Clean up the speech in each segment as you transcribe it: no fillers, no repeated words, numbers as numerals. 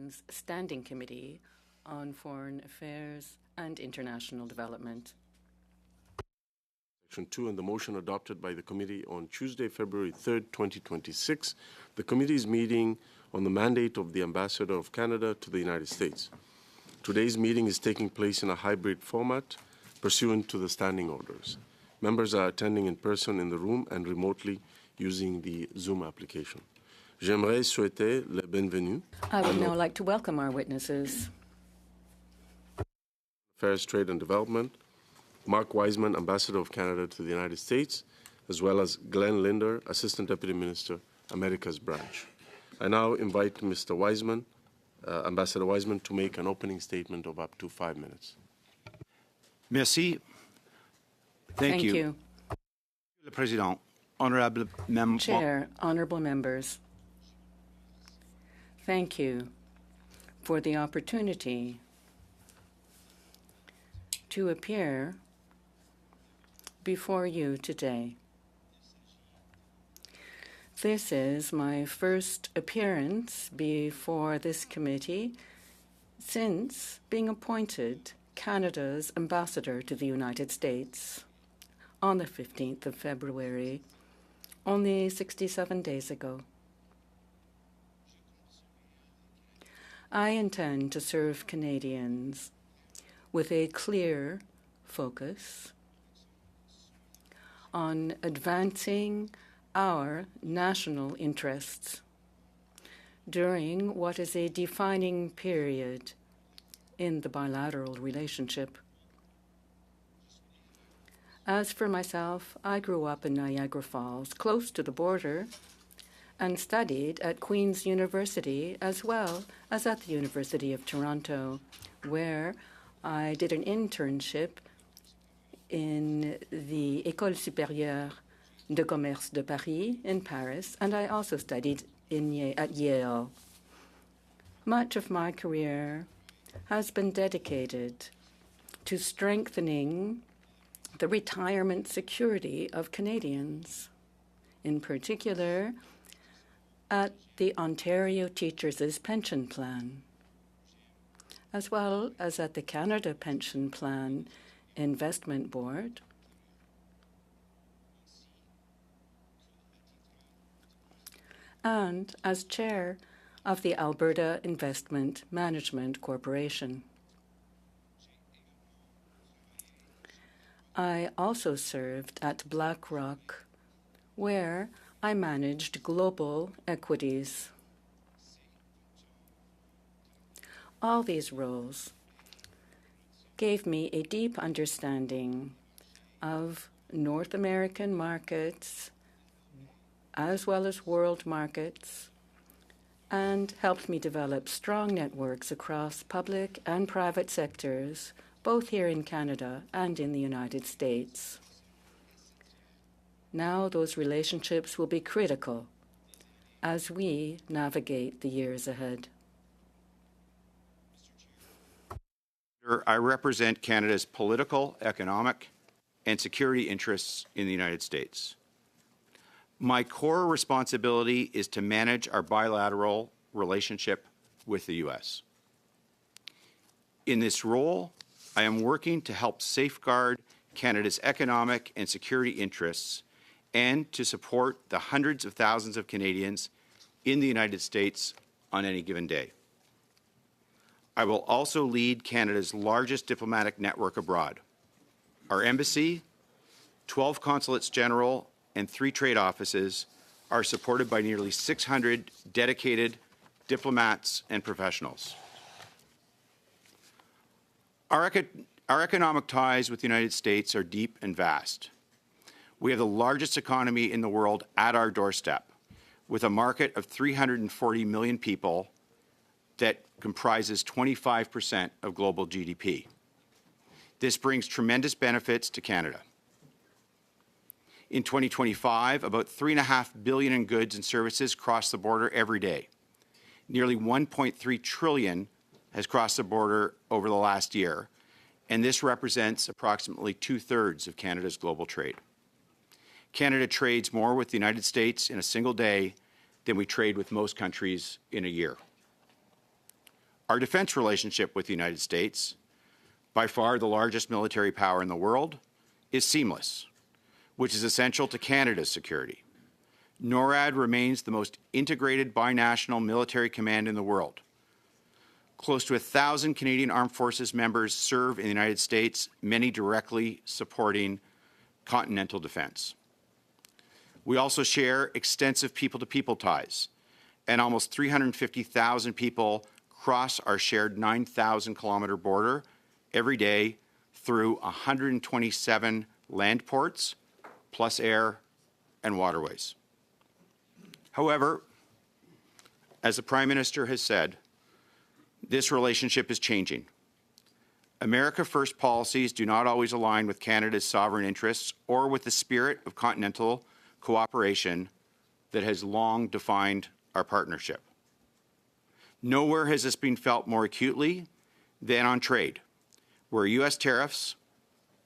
Meeting's Standing Committee on Foreign Affairs and International Development. Section 2 and the motion adopted by the committee on Tuesday, February 3rd, 2026. The committee is meeting on the mandate of the Ambassador of Canada to the United States. Today's meeting is taking place in a hybrid format pursuant to the standing orders. Members are attending in person in the room and remotely using the Zoom application. J'aimerais souhaiter la bienvenue. I would now like to welcome our witnesses. Affairs, Trade and Development, Mark Wiseman, Ambassador of Canada to the United States, as well as Glenn Linder, Assistant Deputy Minister, Americas Branch. I now invite Mr. Wiseman, Ambassador Wiseman, to make an opening statement of up to 5 minutes. Merci. Thank you. Le Président, honorable members. Chair, honorable members, thank you for the opportunity to appear before you today. This is my first appearance before this committee since being appointed Canada's ambassador to the United States on the 15th of February, only 67 days ago. I intend to serve Canadians with a clear focus on advancing our national interests during what is a defining period in the bilateral relationship. As for myself, I grew up in Niagara Falls, close to the border, and studied at Queen's University as well as at the University of Toronto, where I did an internship in the École supérieure de commerce de Paris in Paris, and I also studied at Yale. Much of my career has been dedicated to strengthening the retirement security of Canadians, in particular at the Ontario Teachers' Pension Plan, as well as at the Canada Pension Plan Investment Board, and as chair of the Alberta Investment Management Corporation. I also served at BlackRock, where I managed global equities. All these roles gave me a deep understanding of North American markets as well as world markets, and helped me develop strong networks across public and private sectors, both here in Canada and in the United States. Now those relationships will be critical as we navigate the years ahead. I represent Canada's political, economic, and security interests in the United States. My core responsibility is to manage our bilateral relationship with the U.S. In this role, I am working to help safeguard Canada's economic and security interests and to support the hundreds of thousands of Canadians in the United States on any given day. I will also lead Canada's largest diplomatic network abroad. Our embassy, 12 consulates general, and 3 trade offices are supported by nearly 600 dedicated diplomats and professionals. Our economic ties with the United States are deep and vast. We have the largest economy in the world at our doorstep, with a market of 340 million people that comprises 25% of global GDP. This brings tremendous benefits to Canada. In 2025, about $3.5 billion in goods and services cross the border every day. Nearly $1.3 trillion has crossed the border over the last year, and this represents approximately 2/3 of Canada's global trade. Canada trades more with the United States in a single day than we trade with most countries in a year. Our defense relationship with the United States, by far the largest military power in the world, is seamless, which is essential to Canada's security. NORAD remains the most integrated binational military command in the world. Close to 1,000 Canadian Armed Forces members serve in the United States, many directly supporting continental defense. We also share extensive people-to-people ties, and almost 350,000 people cross our shared 9,000-kilometer border every day through 127 land ports, plus air and waterways. However, as the Prime Minister has said, this relationship is changing. America First policies do not always align with Canada's sovereign interests or with the spirit of continental cooperation that has long defined our partnership. Nowhere has this been felt more acutely than on trade, where U.S. tariffs,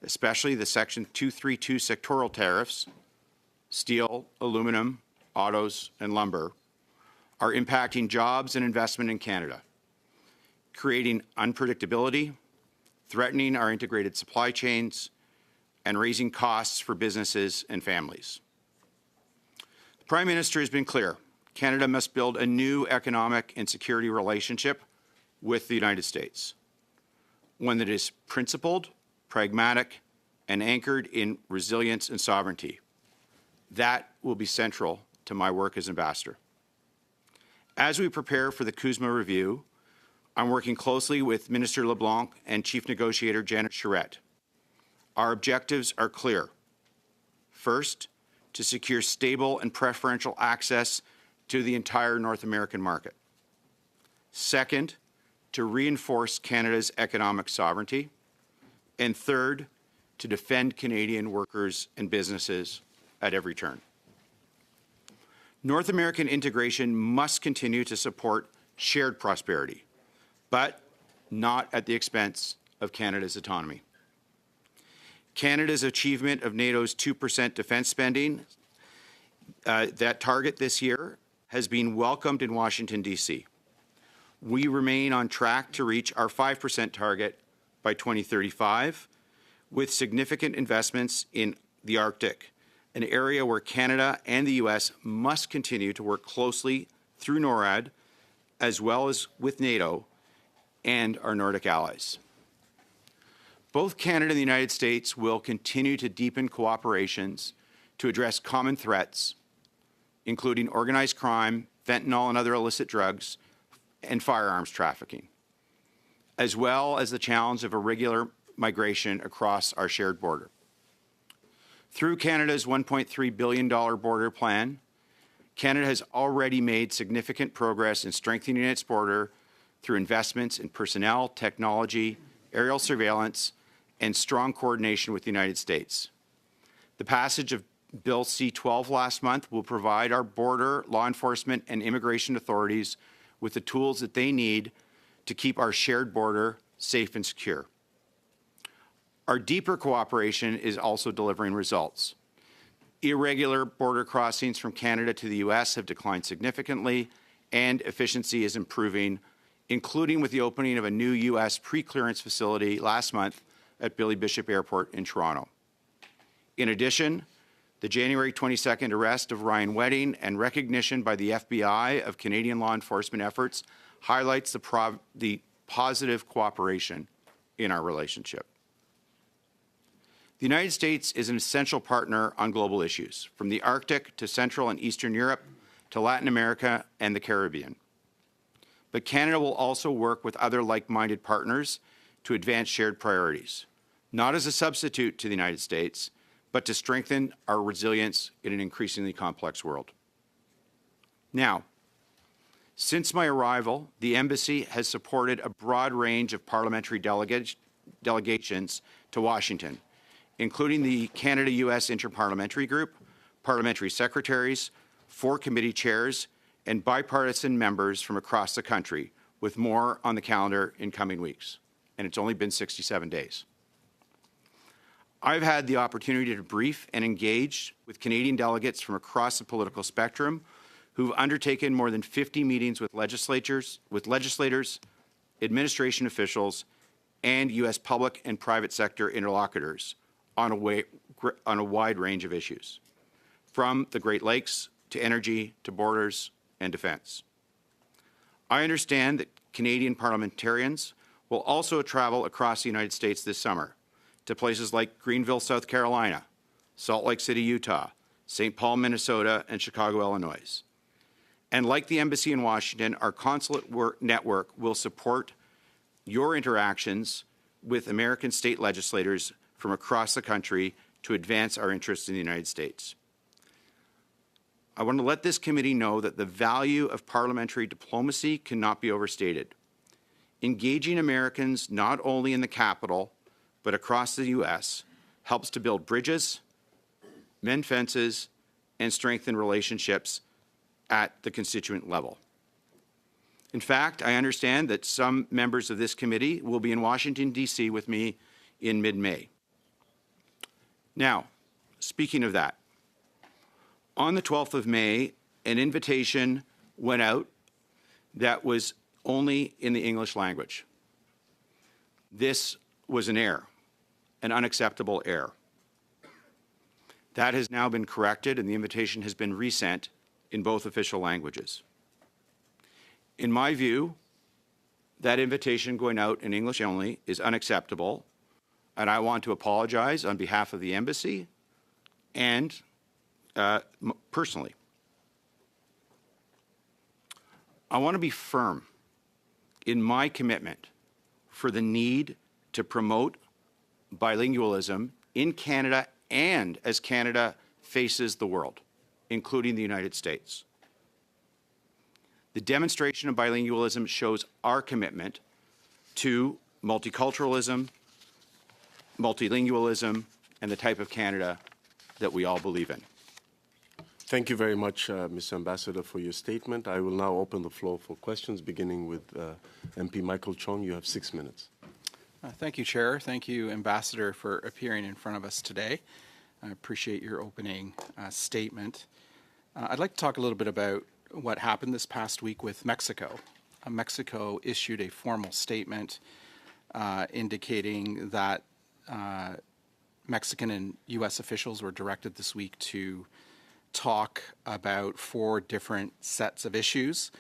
especially the Section 232 sectoral tariffs, steel, aluminum, autos, and lumber, are impacting jobs and investment in Canada, creating unpredictability, threatening our integrated supply chains, and raising costs for businesses and families. The Prime Minister has been clear. Canada must build a new economic and security relationship with the United States, one that is principled, pragmatic, and anchored in resilience and sovereignty. That will be central to my work as ambassador. As we prepare for the CUSMA review, I'm working closely with Minister LeBlanc and Chief Negotiator Janet Charette. Our objectives are clear. First, to secure stable and preferential access to the entire North American market. Second, to reinforce Canada's economic sovereignty. And third, to defend Canadian workers and businesses at every turn. North American integration must continue to support shared prosperity, but not at the expense of Canada's autonomy. Canada's achievement of NATO's 2% defense spending, that target this year, has been welcomed in Washington, D.C. We remain on track to reach our 5% target by 2035, with significant investments in the Arctic, an area where Canada and the U.S. must continue to work closely through NORAD, as well as with NATO and our Nordic allies. Both Canada and the United States will continue to deepen cooperations to address common threats, including organized crime, fentanyl and other illicit drugs, and firearms trafficking, as well as the challenge of irregular migration across our shared border. Through Canada's $1.3 billion border plan, Canada has already made significant progress in strengthening its border through investments in personnel, technology, aerial surveillance, and strong coordination with the United States. The passage of Bill C-12 last month will provide our border, law enforcement, and immigration authorities with the tools that they need to keep our shared border safe and secure. Our deeper cooperation is also delivering results. Irregular border crossings from Canada to the U.S. have declined significantly, and efficiency is improving, including with the opening of a new U.S. pre-clearance facility last month at Billy Bishop Airport in Toronto. In addition, the January 22nd arrest of Ryan Wedding and recognition by the FBI of Canadian law enforcement efforts highlights the positive cooperation in our relationship. The United States is an essential partner on global issues, from the Arctic to Central and Eastern Europe to Latin America and the Caribbean. But Canada will also work with other like-minded partners to advance shared priorities, not as a substitute to the United States, but to strengthen our resilience in an increasingly complex world. Now, since my arrival, the Embassy has supported a broad range of parliamentary delegations to Washington, including the Canada-U.S. Interparliamentary Group, parliamentary secretaries, 4 committee chairs, and bipartisan members from across the country, with more on the calendar in coming weeks. And it's only been 67 days. I've had the opportunity to brief and engage with Canadian delegates from across the political spectrum who've undertaken more than 50 meetings with legislators, administration officials, and U.S. public and private sector interlocutors on a wide range of issues, from the Great Lakes to energy to borders and defense. I understand that Canadian parliamentarians will also travel across the United States this summer to places like Greenville, South Carolina, Salt Lake City, Utah, St. Paul, Minnesota, and Chicago, Illinois. And like the embassy in Washington, our consulate network will support your interactions with American state legislators from across the country to advance our interests in the United States. I want to let this committee know that the value of parliamentary diplomacy cannot be overstated. Engaging Americans not only in the Capitol, but across the U.S. helps to build bridges, mend fences, and strengthen relationships at the constituent level. In fact, I understand that some members of this committee will be in Washington, D.C. with me in mid-May. Now, speaking of that, on the 12th of May, an invitation went out that was only in the English language. This was an error, an unacceptable error. That has now been corrected, and the invitation has been resent in both official languages. In my view, that invitation going out in English only is unacceptable, and I want to apologize on behalf of the embassy and personally. I want to be firm in my commitment for the need to promote bilingualism in Canada and as Canada faces the world, including the United States. The demonstration of bilingualism shows our commitment to multiculturalism, multilingualism, and the type of Canada that we all believe in. Thank you very much, Mr. Ambassador, for your statement. I will now open the floor for questions, beginning with MP Michael Chong. You have 6 minutes. Thank you, Chair. Thank you, Ambassador, for appearing in front of us today. I appreciate your opening statement. I'd like to talk a little bit about what happened this past week with Mexico. Mexico issued a formal statement indicating that Mexican and U.S. officials were directed this week to talk about 4 different sets of issues.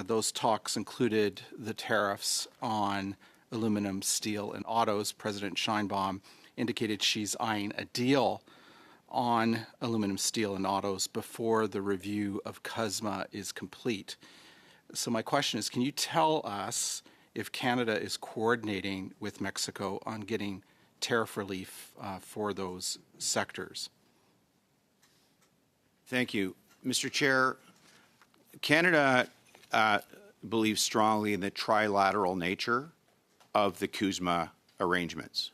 Those talks included the tariffs on aluminum, steel, and autos. President Sheinbaum indicated she's eyeing a deal on aluminum, steel, and autos before the review of CUSMA is complete. So my question is, can you tell us if Canada is coordinating with Mexico on getting tariff relief for those sectors? Thank you. Mr. Chair, Canada believes strongly in the trilateral nature of the CUSMA arrangements.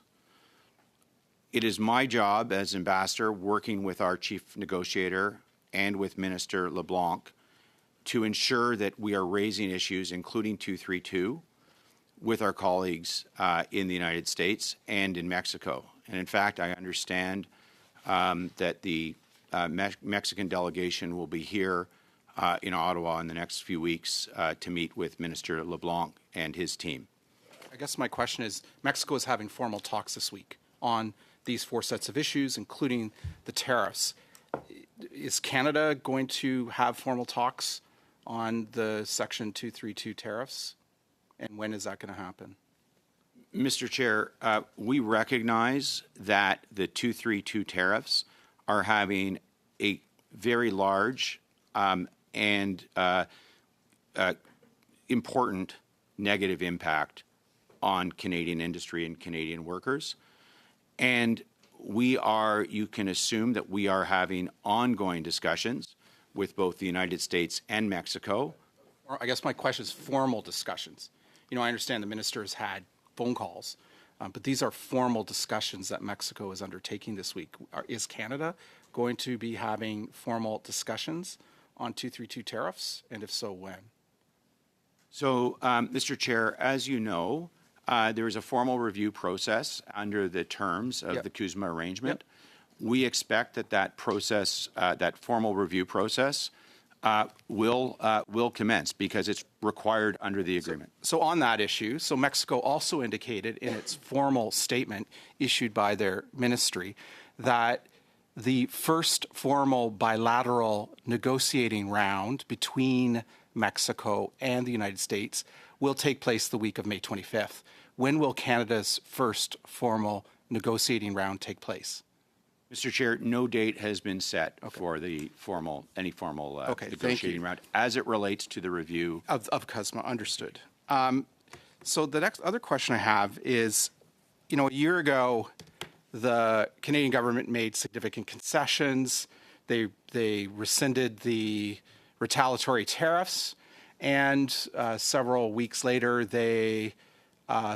It is my job as ambassador, working with our chief negotiator and with Minister LeBlanc, to ensure that we are raising issues, including 232, with our colleagues in the United States and in Mexico. And in fact, I understand that the Mexican delegation will be here in Ottawa in the next few weeks to meet with Minister LeBlanc and his team. I guess my question is, Mexico is having formal talks this week on these 4 sets of issues, including the tariffs. Is Canada going to have formal talks on the Section 232 tariffs? And when is that going to happen? Mr. Chair, we recognize that the 232 tariffs are having a very large and important negative impact on Canadian industry and Canadian workers. And we are, you can assume that we are having ongoing discussions with both the United States and Mexico. I guess my question is formal discussions. You know, I understand the minister has had phone calls, but these are formal discussions that Mexico is undertaking this week. Is Canada going to be having formal discussions on 232 tariffs? And if so, when? So, Mr. Chair, as you know, there is a formal review process under the terms of the CUSMA arrangement. We expect that that process, that formal review process, will commence because it's required under the agreement. So on that issue, so Mexico also indicated in its formal statement issued by their ministry that the first formal bilateral negotiating round between Mexico and the United States will take place the week of May 25th. When will Canada's first formal negotiating round take place? Mr. Chair, no date has been set for the any formal negotiating round as it relates to the review of CUSMA. Understood. So the next other question I have is, a year ago, the Canadian government made significant concessions. They rescinded the retaliatory tariffs, and several weeks later, they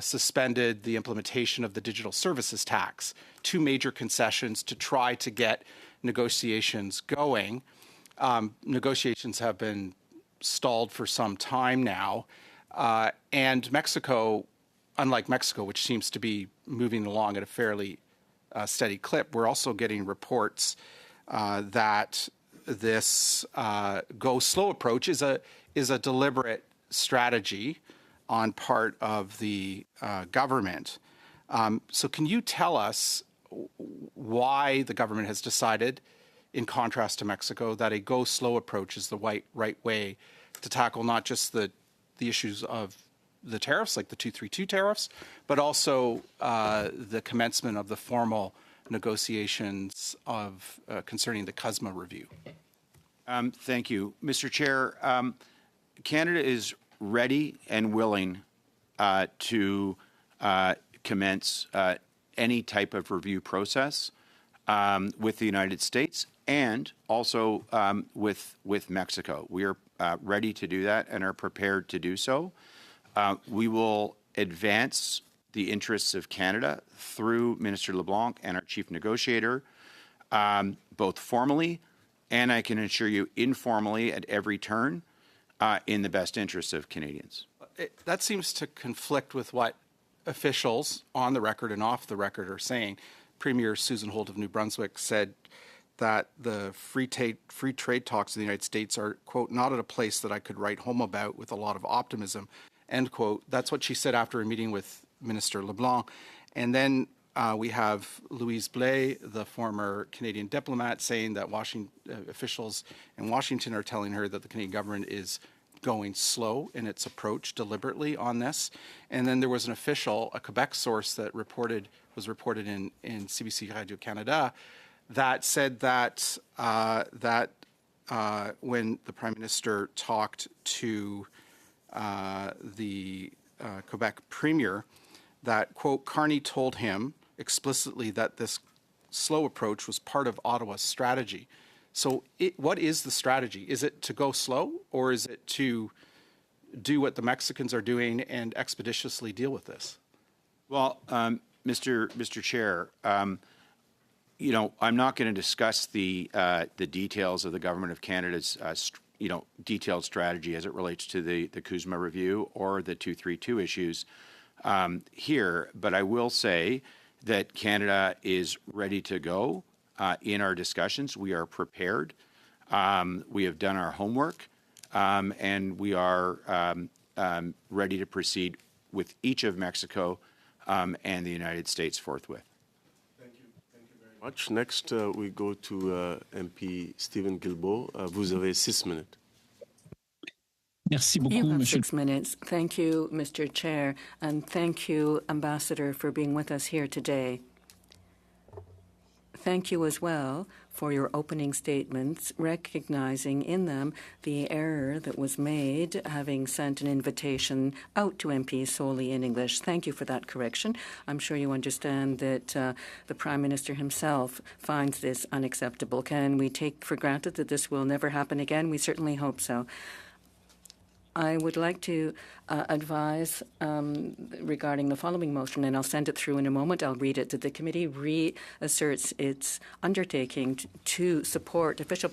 suspended the implementation of the digital services tax. Two major concessions to try to get negotiations going. Negotiations have been stalled for some time now. And Mexico, unlike Mexico, which seems to be moving along at a fairly steady clip, we're also getting reports that this go slow approach is a deliberate strategy on part of the government. So can you tell us why the government has decided, in contrast to Mexico, that a go slow approach is the right way to tackle not just the issues of the tariffs, like the 232 tariffs, but also the commencement of the formal negotiations of concerning the CUSMA review? Thank you. Mr. Chair, Canada is ready and willing to commence any type of review process with the United States and also with Mexico. We are ready to do that and are prepared to do so. We will advance the interests of Canada through Minister LeBlanc and our chief negotiator, both formally and I can assure you informally at every turn in the best interests of Canadians. That seems to conflict with what officials on the record and off the record are saying. Premier Susan Holt of New Brunswick said that the free trade talks in the United States are, quote, not at a place that I could write home about with a lot of optimism, end quote. That's what she said after a meeting with Minister LeBlanc. And then we have Louise Blais, the former Canadian diplomat, saying that officials in Washington are telling her that the Canadian government is going slow in its approach deliberately on this. And then there was an official, a Quebec source that was reported in CBC Radio-Canada, that said that when the Prime Minister talked to the Quebec Premier, that, quote, Carney told him explicitly that this slow approach was part of Ottawa's strategy. So what is the strategy? Is it to go slow, or is it to do what the Mexicans are doing and expeditiously deal with this? Well, Mr. Chair, I'm not going to discuss the details of the Government of Canada's detailed strategy as it relates to the CUSMA review or the 232 issues here, but I will say that Canada is ready to go in our discussions. We are prepared. We have done our homework, and we are ready to proceed with each of Mexico and the United States forthwith. Thank you very much. Next, we go to MP Stephen Guilbeault. Vous avez 6 minutes. Merci beaucoup, You have Monsieur. 6 minutes. Thank you, Mr. Chair, and thank you, Ambassador, for being with us here today. Thank you as well for your opening statements, recognizing in them the error that was made, having sent an invitation out to MPs solely in English. Thank you for that correction. I'm sure you understand that the Prime Minister himself finds this unacceptable. Can we take for granted that this will never happen again? We certainly hope so. I would like to advise regarding the following motion, and I'll send it through in a moment. I'll read it. That the committee reasserts its undertaking to support official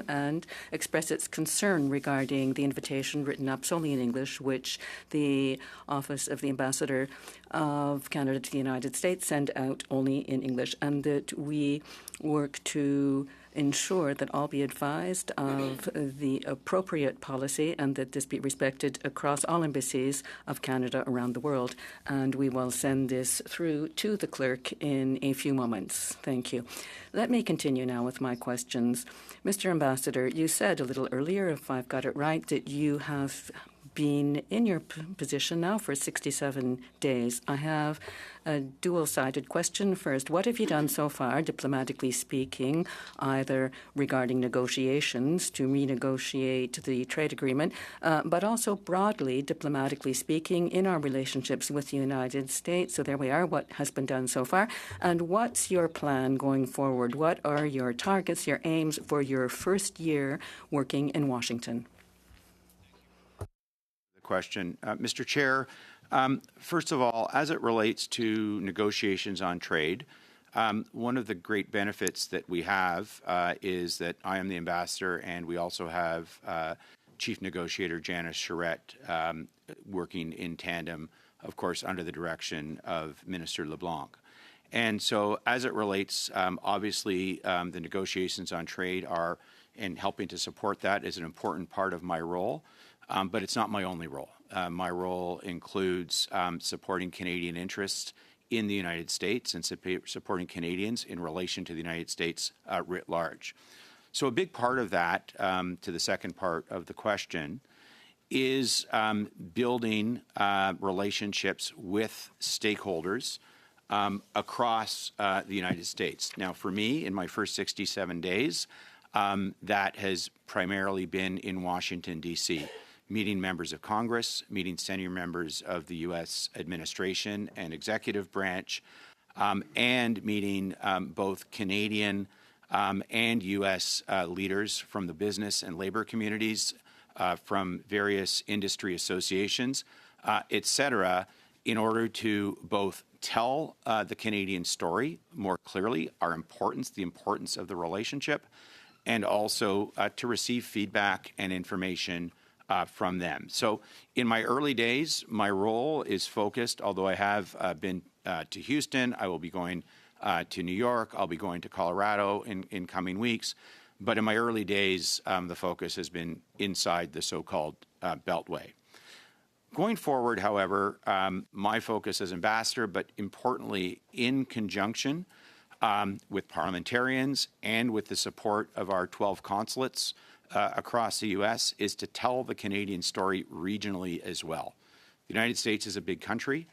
and express its concern regarding the invitation written up solely in English, which the Office of the Ambassador of Canada to the United States send out only in English, and that we work to ensure that all be advised of the appropriate policy and that this be respected across all embassies of Canada around the world. And we will send this through to the clerk in a few moments. Thank you. Let me continue now with my questions. Mr. Ambassador, you said a little earlier, if I've got it right, that you have been in your position now for 67 days. I have a dual-sided question. First, what have you done so far, diplomatically speaking, either regarding negotiations to renegotiate the trade agreement, but also broadly, diplomatically speaking, in our relationships with the United States? So there we are, what has been done so far. And what's your plan going forward? What are your targets, your aims for your first year working in Washington? Question. Mr. Chair, first of all, as it relates to negotiations on trade, one of the great benefits that we have is that I am the ambassador, and we also have Chief Negotiator Janice Charette working in tandem, of course, under the direction of Minister LeBlanc. And so as it relates, obviously, the negotiations on trade are, and helping to support that is an important part of my role. But it's not my only role. My role includes supporting Canadian interests in the United States and supporting Canadians in relation to the United States writ large. So a big part of that, to the second part of the question, is building relationships with stakeholders across the United States. Now, for me, in my first 67 days, that has primarily been in Washington, D.C., meeting members of Congress, meeting senior members of the U.S. administration and executive branch, and meeting both Canadian and U.S. Leaders from the business and labor communities, from various industry associations, et cetera, in order to both tell the Canadian story more clearly, the importance of the relationship, and also to receive feedback and information from them. So in my early days, my role is focused, although I have been to Houston, I will be going to New York, I'll be going to Colorado in coming weeks. But in my early days, the focus has been inside the so-called Beltway. Going forward, however, my focus as ambassador, but importantly in conjunction with parliamentarians and with the support of our 12 consulates across the U.S., is to tell the Canadian story regionally as well. The United States is a big country.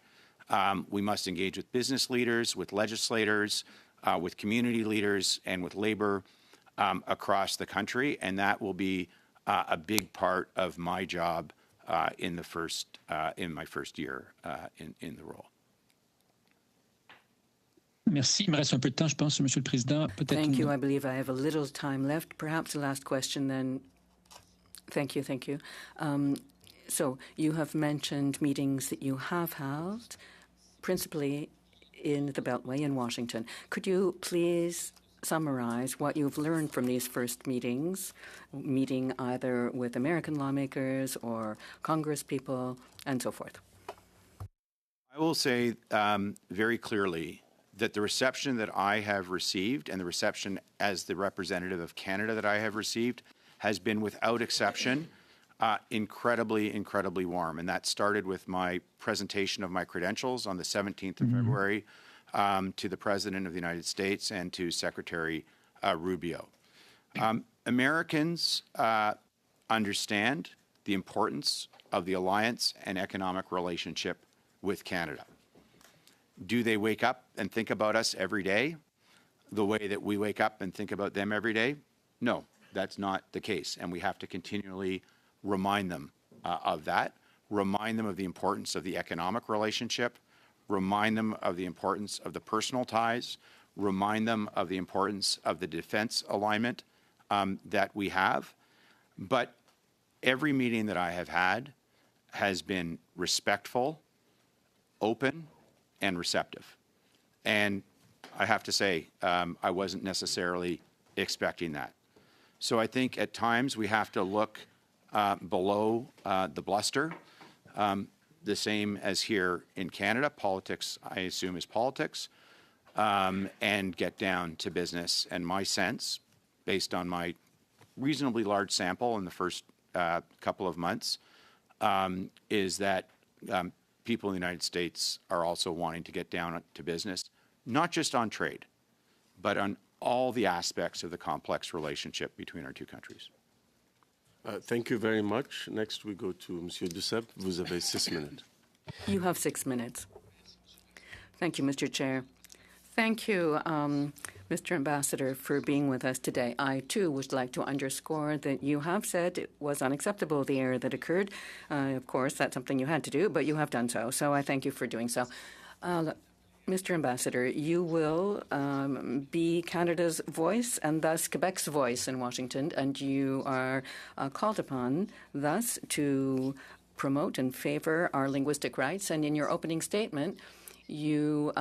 We must engage with business leaders, with legislators, with community leaders, and with labor across the country, and that will be a big part of my job in my first year in the role. Merci. Il me reste un peu de temps, je pense, Monsieur le Président. Thank you. I believe I have a little time left. Perhaps the last question then. Thank you. So you have mentioned meetings that you have held, principally in the Beltway in Washington. Could you please summarize what you've learned from these first meetings, meeting either with American lawmakers or Congress people and so forth? I will say very clearly that the reception that I have received and the reception as the representative of Canada that I have received has been, without exception, incredibly, incredibly warm. And that started with my presentation of my credentials on the 17th of February to the President of the United States and to Secretary Rubio. Americans understand the importance of the alliance and economic relationship with Canada. Do they wake up and think about us every day the way that we wake up and think about them every day? No, that's not the case. And we have to continually remind them of that, remind them of the importance of the economic relationship, remind them of the importance of the personal ties, remind them of the importance of the defense alignment that we have. But every meeting that I have had has been respectful, open, and receptive. And I have to say, I wasn't necessarily expecting that. So I think at times we have to look below the bluster. The same as here in Canada. Politics, I assume, is politics, and get down to business. And my sense, based on my reasonably large sample in the first couple of months, is that people in the United States are also wanting to get down to business, not just on trade, but on all the aspects of the complex relationship between our two countries. Thank you very much. Next, we go to Monsieur Duceppe. Vous avez 6 minutes. You have 6 minutes. Thank you, Mr. Chair. Thank you, Mr. Ambassador, for being with us today. I, too, would like to underscore that you have said it was unacceptable, the error that occurred. Of course, that's something you had to do, but you have done so. So I thank you for doing so. Mr. Ambassador, you will be Canada's voice and thus Quebec's voice in Washington, and you are called upon thus to promote and favor our linguistic rights. And in your opening statement, you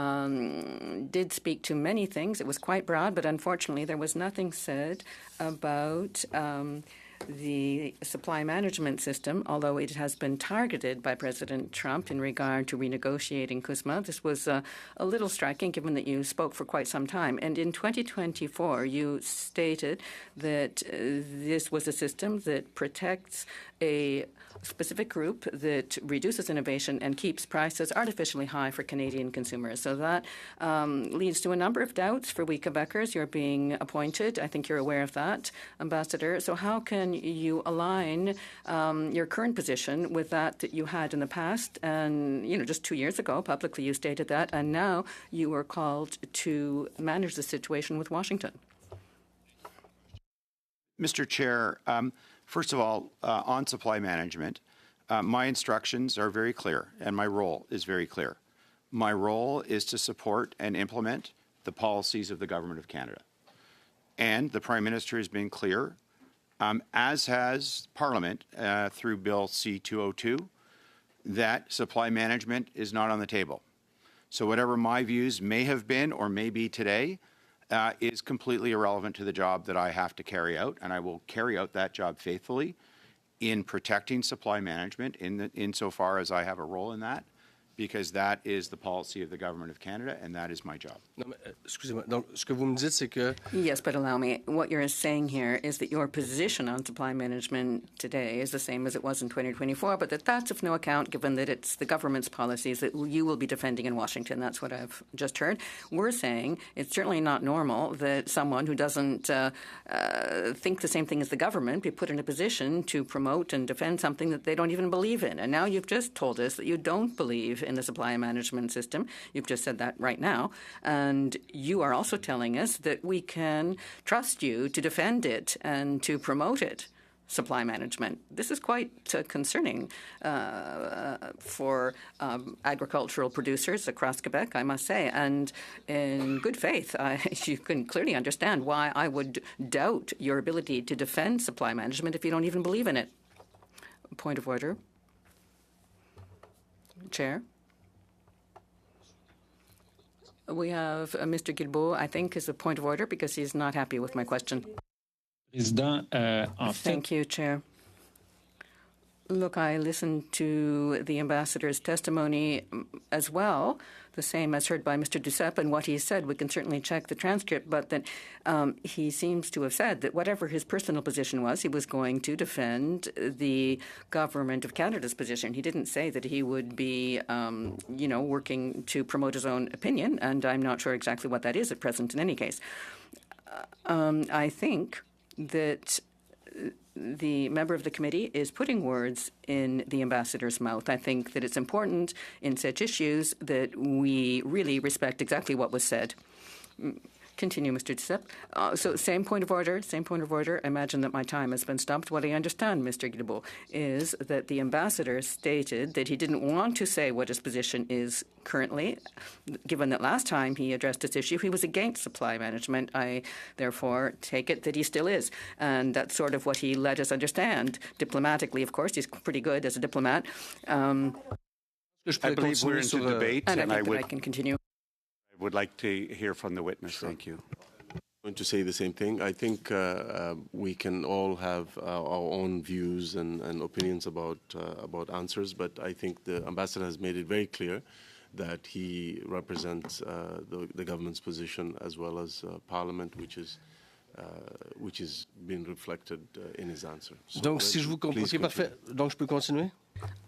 did speak to many things. It was quite broad, but unfortunately there was nothing said about the supply management system, although it has been targeted by President Trump in regard to renegotiating CUSMA. This was a little striking, given that you spoke for quite some time. And in 2024, you stated that this was a system that protects a specific group, that reduces innovation and keeps prices artificially high for Canadian consumers. So that leads to a number of doubts for we Quebecers. You're being appointed. I think you're aware of that, Ambassador. So how can you align your current position with that you had in the past? And, you know, just 2 years ago, publicly you stated that, and now you are called to manage the situation with Washington. Mr. Chair, first of all, on supply management, my instructions are very clear, and my role is very clear. My role is to support and implement the policies of the Government of Canada. And the Prime Minister has been clear, as has Parliament through Bill C-202, that supply management is not on the table. So whatever my views may have been or may be today, is completely irrelevant to the job that I have to carry out, and I will carry out that job faithfully in protecting supply management insofar as I have a role in that, because that is the policy of the Government of Canada, and that is my job. Non, mais, excusez-moi. Donc, ce que vous me dites, c'est que... Yes, but allow me. What you're saying here is that your position on supply management today is the same as it was in 2024, but that's of no account given that it's the government's policies that you will be defending in Washington. That's what I've just heard. We're saying it's certainly not normal that someone who doesn't think the same thing as the government be put in a position to promote and defend something that they don't even believe in. And now you've just told us that you don't believe in the supply management system. You've just said that right now. And you are also telling us that we can trust you to defend it and to promote it, supply management. This is quite concerning for agricultural producers across Quebec, I must say. And in good faith, you can clearly understand why I would doubt your ability to defend supply management if you don't even believe in it. Point of order. Chair. We have Mr. Guilbeault, I think, is a point of order because he's not happy with my question. Thank you, Chair. Look, I listened to the ambassador's testimony as well, the same as heard by Mr. Duceppe, and what he said. We can certainly check the transcript, but that he seems to have said that whatever his personal position was, he was going to defend the Government of Canada's position. He didn't say that he would be, working to promote his own opinion, and I'm not sure exactly what that is at present in any case. I think that the member of the committee is putting words in the ambassador's mouth. I think that it's important in such issues that we really respect exactly what was said. Continue, Mr. Duceppe. So same point of order. I imagine that my time has been stopped. What I understand, Mr. Guilbeault, is that the ambassador stated that he didn't want to say what his position is currently, given that last time he addressed this issue, he was against supply management. I, therefore, take it that he still is. And that's sort of what he let us understand. Diplomatically, of course, he's pretty good as a diplomat. I believe we're into debate, and I think that I can continue. I would like to hear from the witness. Sure. Thank you. going to say the same thing. I think we can all have our own views and opinions about answers, but I think the ambassador has made it very clear that he represents the government's position as well as Parliament, which is being reflected in his answer. So Donc, si je vous comprends, OK, parfait. Donc, je peux continuer?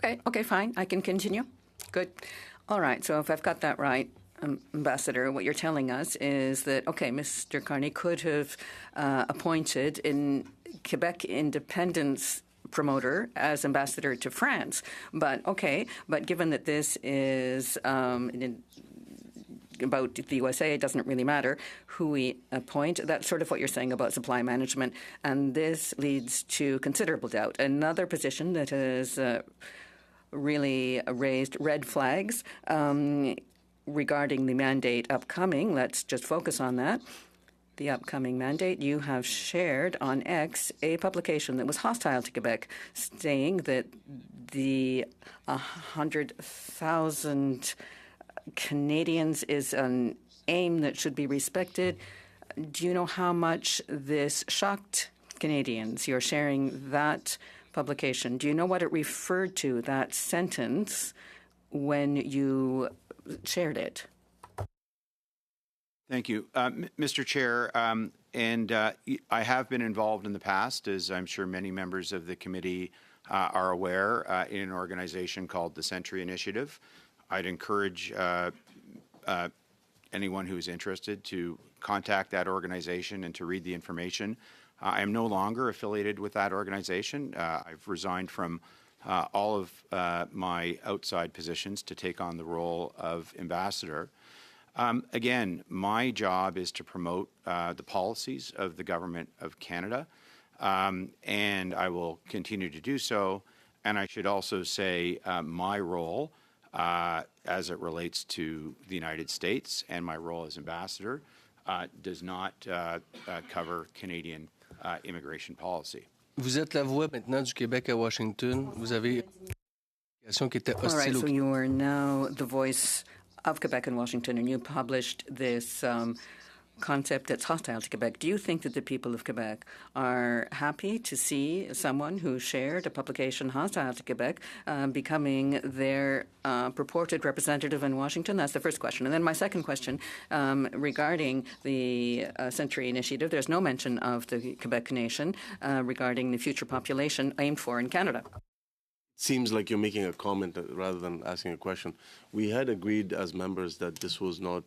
Okay, fine. I can continue. Good. All right. So if I've got that right, Ambassador, what you're telling us is that, okay, Mr. Carney could have appointed in Quebec independence promoter as ambassador to France, but given that this is about the USA, it doesn't really matter who we appoint. That's sort of what you're saying about supply management, and this leads to considerable doubt. Another position that has really raised red flags regarding the mandate upcoming. Let's just focus on that. The upcoming mandate, you have shared on X a publication that was hostile to Quebec, saying that the 100,000 Canadians is an aim that should be respected. Do you know how much this shocked Canadians? You're sharing that publication. Do you know what it referred to, that sentence, when you shared it? Thank you. Mr. Chair, I have been involved in the past, as I'm sure many members of the committee are aware, in an organization called the Century Initiative. I'd encourage anyone who's interested to contact that organization and to read the information. I am no longer affiliated with that organization. I've resigned from all of my outside positions to take on the role of ambassador. Again, my job is to promote the policies of the Government of Canada, and I will continue to do so. And I should also say my role as it relates to the United States and my role as ambassador does not cover Canadian immigration policy. Vous êtes la voix maintenant du Québec à Washington. Vous avez une communication qui était hostile. All right, so you are now the voice of Quebec and Washington, and you published this concept that's hostile to Quebec. Do you think that the people of Quebec are happy to see someone who shared a publication hostile to Quebec becoming their purported representative in Washington? That's the first question. And then my second question regarding the Century Initiative, there's no mention of the Quebec nation regarding the future population aimed for in Canada. Seems like you're making a comment rather than asking a question. We had agreed as members that this was not,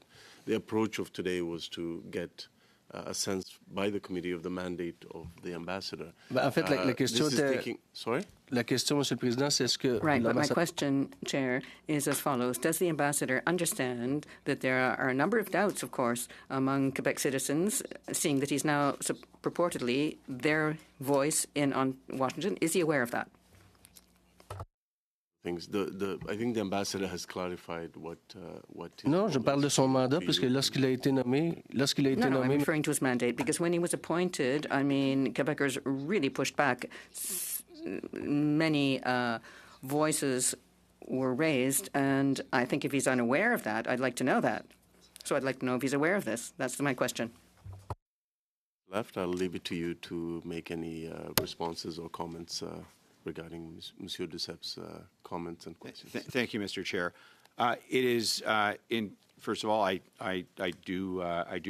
the approach of today was to get a sense by the committee of the mandate of the ambassador. En fait, la question était... Sorry? La question, Monsieur le Président, c'est est-ce que... Right, but my question, Chair, is as follows. Does the ambassador understand that there are a number of doubts, of course, among Quebec citizens, seeing that he's now purportedly their voice on Washington? Is he aware of that? Things. I think the ambassador has clarified what. Non, je parle de son mandat, puisque lorsqu'il a été nommé, No, I'm referring to his mandate, because when he was appointed, I mean, Quebecers really pushed back. Many voices were raised, and I think if he's unaware of that, I'd like to know that. So I'd like to know if he's aware of this. That's my question. I'll leave it to you to make any responses or comments regarding Monsieur Ducep's comments and questions. Thank you, Mr. Chair. It is first of all, I do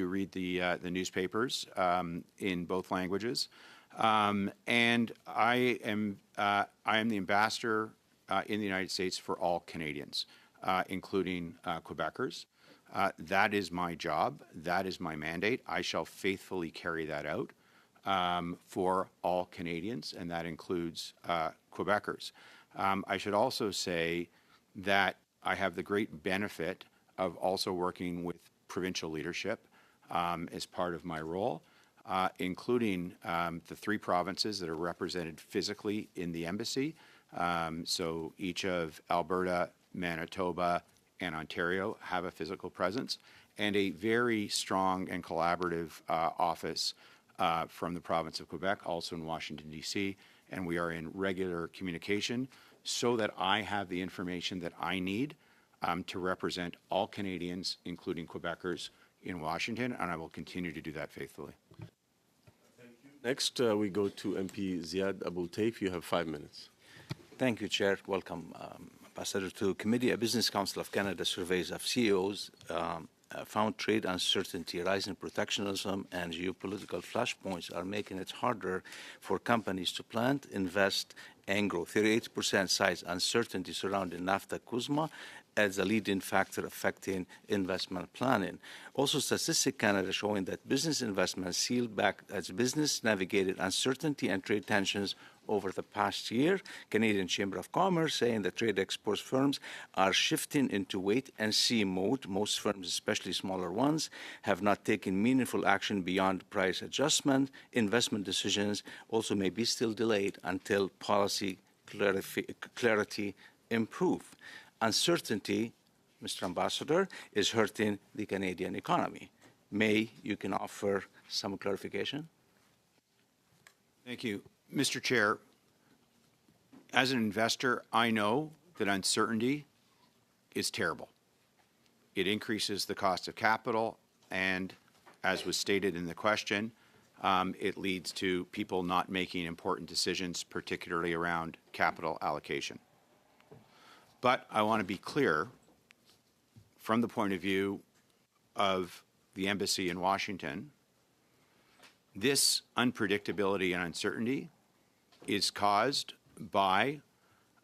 read the newspapers in both languages, and I am the ambassador in the United States for all Canadians, including Quebecers. That is my job. That is my mandate. I shall faithfully carry that out for all Canadians, and that includes Quebecers. I should also say that I have the great benefit of also working with provincial leadership as part of my role, including the 3 provinces that are represented physically in the embassy. So each of Alberta, Manitoba, and Ontario have a physical presence, and a very strong and collaborative office from the province of Quebec, also in Washington, D.C., and we are in regular communication so that I have the information that I need to represent all Canadians, including Quebecers, in Washington, and I will continue to do that faithfully. Next, we go to MP Ziad Abul Taif. You have 5 minutes. Thank you, Chair. Welcome, Ambassador, to committee. A Business Council of Canada surveys of CEOs found trade uncertainty, rising protectionism, and geopolitical flashpoints are making it harder for companies to plan, invest, and grow. 38% cites uncertainty surrounding NAFTA CUSMA as a leading factor affecting investment planning. Also, Statistics Canada showing that business investments sealed back as business navigated uncertainty and trade tensions over the past year. Canadian Chamber of Commerce saying that trade exports firms are shifting into wait-and-see mode. Most firms, especially smaller ones, have not taken meaningful action beyond price adjustment. Investment decisions also may be still delayed until policy clarity improve. Uncertainty, Mr. Ambassador, is hurting the Canadian economy. May you can offer some clarification? Thank you. Mr. Chair, as an investor, I know that uncertainty is terrible. It increases the cost of capital, and as was stated in the question, it leads to people not making important decisions, particularly around capital allocation. But I want to be clear, from the point of view of the embassy in Washington, this unpredictability and uncertainty is caused by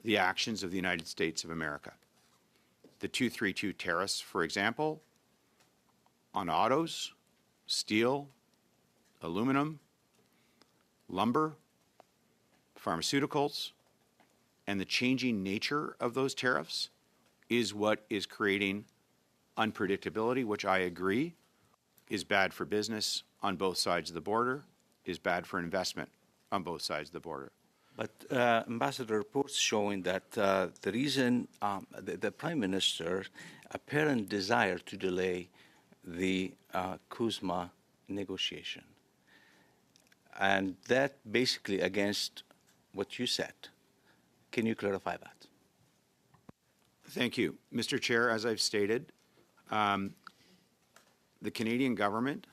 the actions of the United States of America. The 232 tariffs, for example, on autos, steel, aluminum, lumber, pharmaceuticals, and the changing nature of those tariffs is what is creating unpredictability, which I agree is bad for business on both sides of the border, is bad for investment on both sides of the border. But Ambassador, reports showing that the reason the Prime Minister's apparent desire to delay the CUSMA negotiation, and that basically against what you said. Can you clarify that? Thank you. Mr. Chair, as I've stated, the Canadian government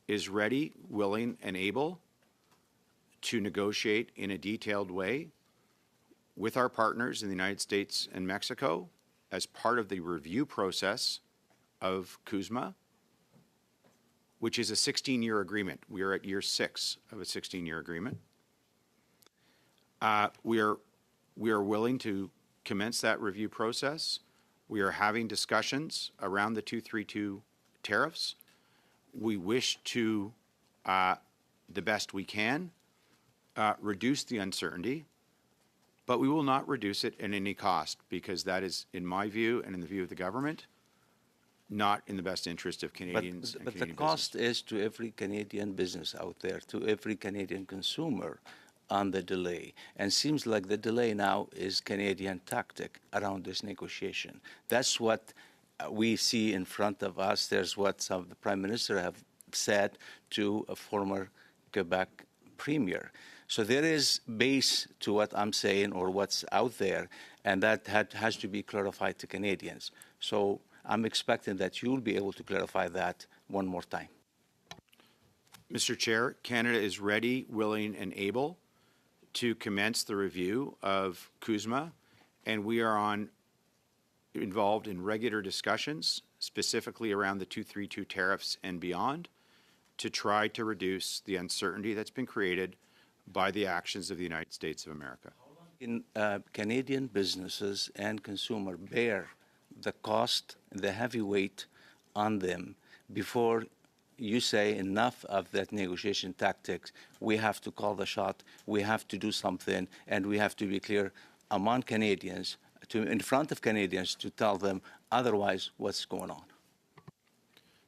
is ready, willing, and able to negotiate in a detailed way with our partners in the United States and Mexico as part of the review process of CUSMA, which is a 16-year agreement. We are at year 6 of a 16-year agreement. We are willing to commence that review process. We are having discussions around the 232 tariffs. We wish to, the best we can, reduce the uncertainty, but we will not reduce it at any cost, because that is, in my view and in the view of the government, not in the best interest of Canadians and Canadian the cost is to every Canadian business out there, to every Canadian consumer on the delay. And seems like the delay now is Canadian tactic around this negotiation. That's what we see in front of us. There's what some of the Prime Minister have said to a former Quebec Premier. So there is base to what I'm saying or what's out there, and that has to be clarified to Canadians. So I'm expecting that you'll be able to clarify that one more time. Mr. Chair, Canada is ready, willing, and able to commence the review of CUSMA, and we are involved in regular discussions, specifically around the 232 tariffs and beyond, to try to reduce the uncertainty that's been created by the actions of the United States of America. In Canadian businesses and consumer bear the cost, the heavy weight on them before you say enough of that negotiation tactics, we have to call the shot, we have to do something, and we have to be clear among Canadians, in front of Canadians, to tell them otherwise what's going on?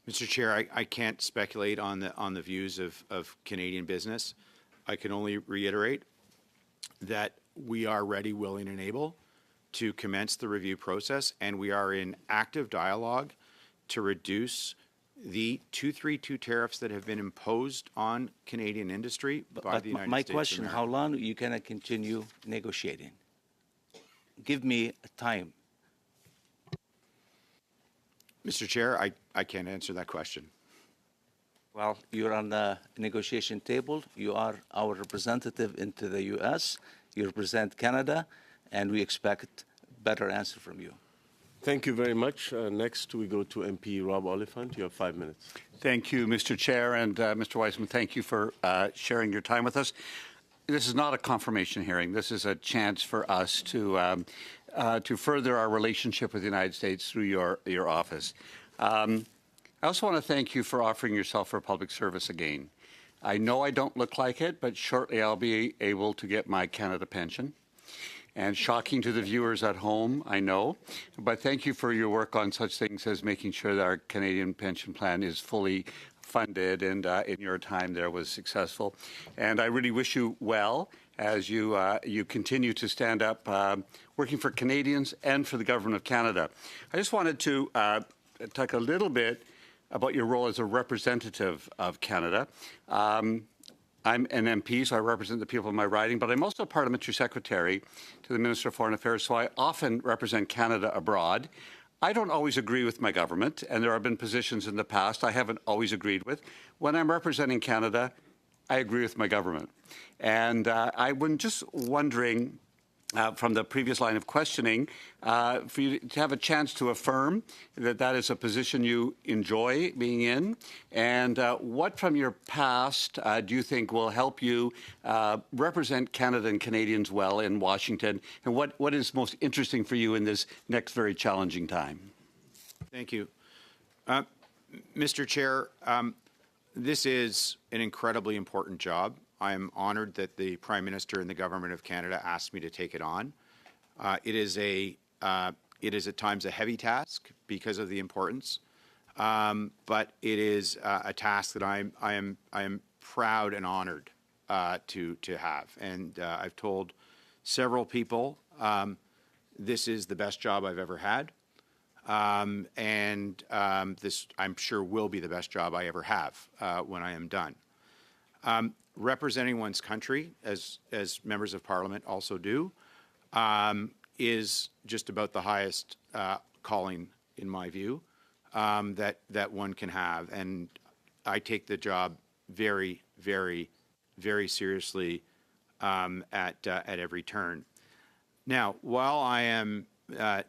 Mr. Chair, I can't speculate on the views of Canadian business. I can only reiterate that we are ready, willing, and able to commence the review process, and we are in active dialogue to reduce the 232 tariffs that have been imposed on Canadian industry by the United States of America. My question, how long are you going to continue negotiating? Give me a time. Mr. Chair, I can't answer that question. Well, you're on the negotiation table. You are our representative into the U.S. You represent Canada, and we expect better answer from you. Thank you very much. Next, we go to MP Rob Oliphant. You have 5 minutes. Thank you, Mr. Chair, and Mr. Weissman, thank you for sharing your time with us. This is not a confirmation hearing. This is a chance for us to further our relationship with the United States through your office. I also want to thank you for offering yourself for public service again. I know I don't look like it, but shortly I'll be able to get my Canada pension. And shocking to the viewers at home, I know. But thank you for your work on such things as making sure that our Canadian pension plan is fully funded, and in your time there was successful. And I really wish you well as you continue to stand up working for Canadians and for the Government of Canada. I just wanted to talk a little bit about your role as a representative of Canada. I'm an MP, so I represent the people of my riding, but I'm also Parliamentary Secretary to the Minister of Foreign Affairs, so I often represent Canada abroad. I don't always agree with my government, and there have been positions in the past I haven't always agreed with. When I'm representing Canada, I agree with my government. And I was just wondering, from the previous line of questioning, for you to have a chance to affirm that that is a position you enjoy being in, and what from your past do you think will help you represent Canada and Canadians well in Washington, and what is most interesting for you in this next very challenging time? Thank you. Mr. Chair, this is an incredibly important job. I am honored that the Prime Minister and the Government of Canada asked me to take it on. It is at times a heavy task because of the importance, but it is a task that I am proud and honored to have. And I've told several people this is the best job I've ever had, and this I'm sure will be the best job I ever have when I am done. Representing one's country, as members of Parliament also do, is just about the highest calling, in my view, that one can have. And I take the job very, very, very seriously at every turn. Now, while I am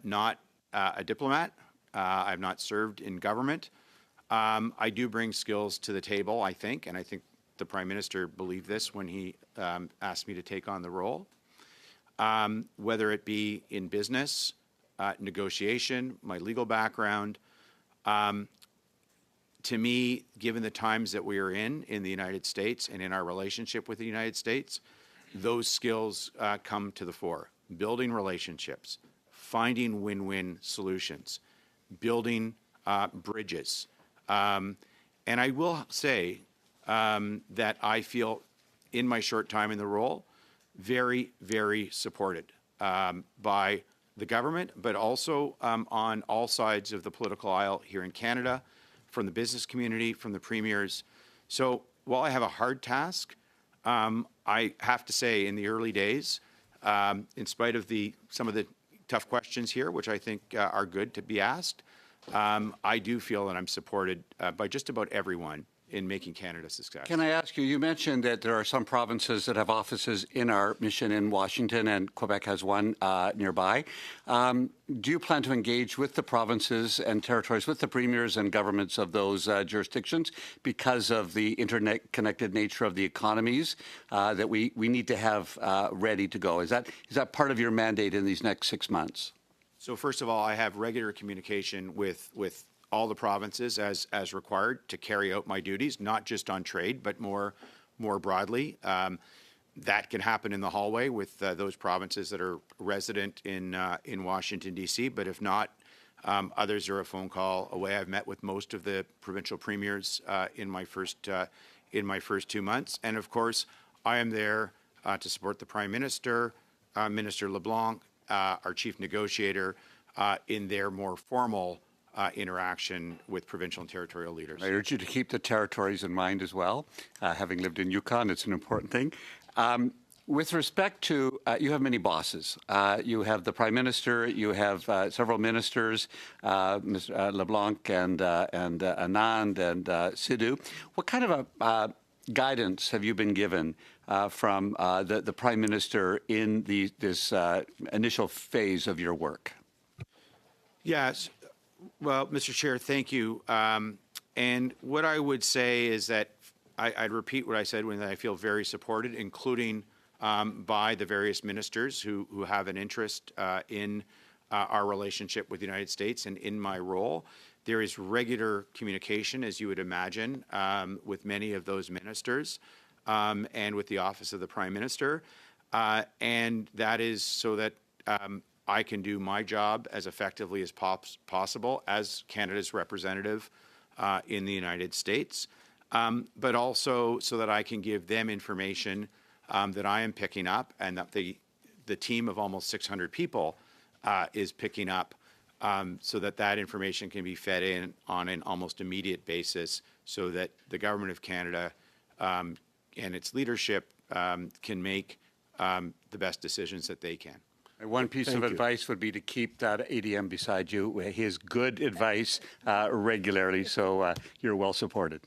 not a diplomat, I've not served in government, I do bring skills to the table, I think, and I think the Prime Minister believed this when he asked me to take on the role, whether it be in business, negotiation, my legal background. To me, given the times that we are in the United States and in our relationship with the United States, those skills come to the fore. Building relationships, finding win-win solutions, building bridges. And I will say, that I feel, in my short time in the role, very, very supported by the government, but also on all sides of the political aisle here in Canada, from the business community, from the premiers. So while I have a hard task, I have to say in the early days, in spite of some of the tough questions here, which I think are good to be asked, I do feel that I'm supported by just about everyone in making Canada a success. Can I ask you, you mentioned that there are some provinces that have offices in our mission in Washington, and Quebec has one nearby. Do you plan to engage with the provinces and territories, with the premiers and governments of those jurisdictions, because of the internet-connected nature of the economies that we need to have ready to go? Is that part of your mandate in these next 6 months? So first of all, I have regular communication with all the provinces as required to carry out my duties, not just on trade, but more broadly. That can happen in the hallway with those provinces that are resident in Washington, D.C., but if not, others are a phone call away. I've met with most of the provincial premiers in my first 2 months. And of course, I am there to support the Prime Minister, Minister LeBlanc, our chief negotiator, in their more formal interaction with provincial and territorial leaders. I urge you to keep the territories in mind as well. Having lived in Yukon, it's an important thing. With respect to, you have many bosses. You have the Prime Minister, you have several ministers, Mr. LeBlanc and Anand and Sidhu. What kind of a guidance have you been given from the Prime Minister in this initial phase of your work? Yes. Well, Mr. Chair, thank you. And what I would say is that I'd repeat what I said when I feel very supported, including by the various ministers who have an interest in our relationship with the United States and in my role. There is regular communication, as you would imagine, with many of those ministers and with the Office of the Prime Minister. And that is so that I can do my job as effectively as possible as Canada's representative in the United States, but also so that I can give them information that I am picking up and that the team of almost 600 people is picking up, so that information can be fed in on an almost immediate basis so that the Government of Canada and its leadership can make the best decisions that they can. One piece of advice would be to keep that ADM beside you. His good advice regularly, so you're well supported.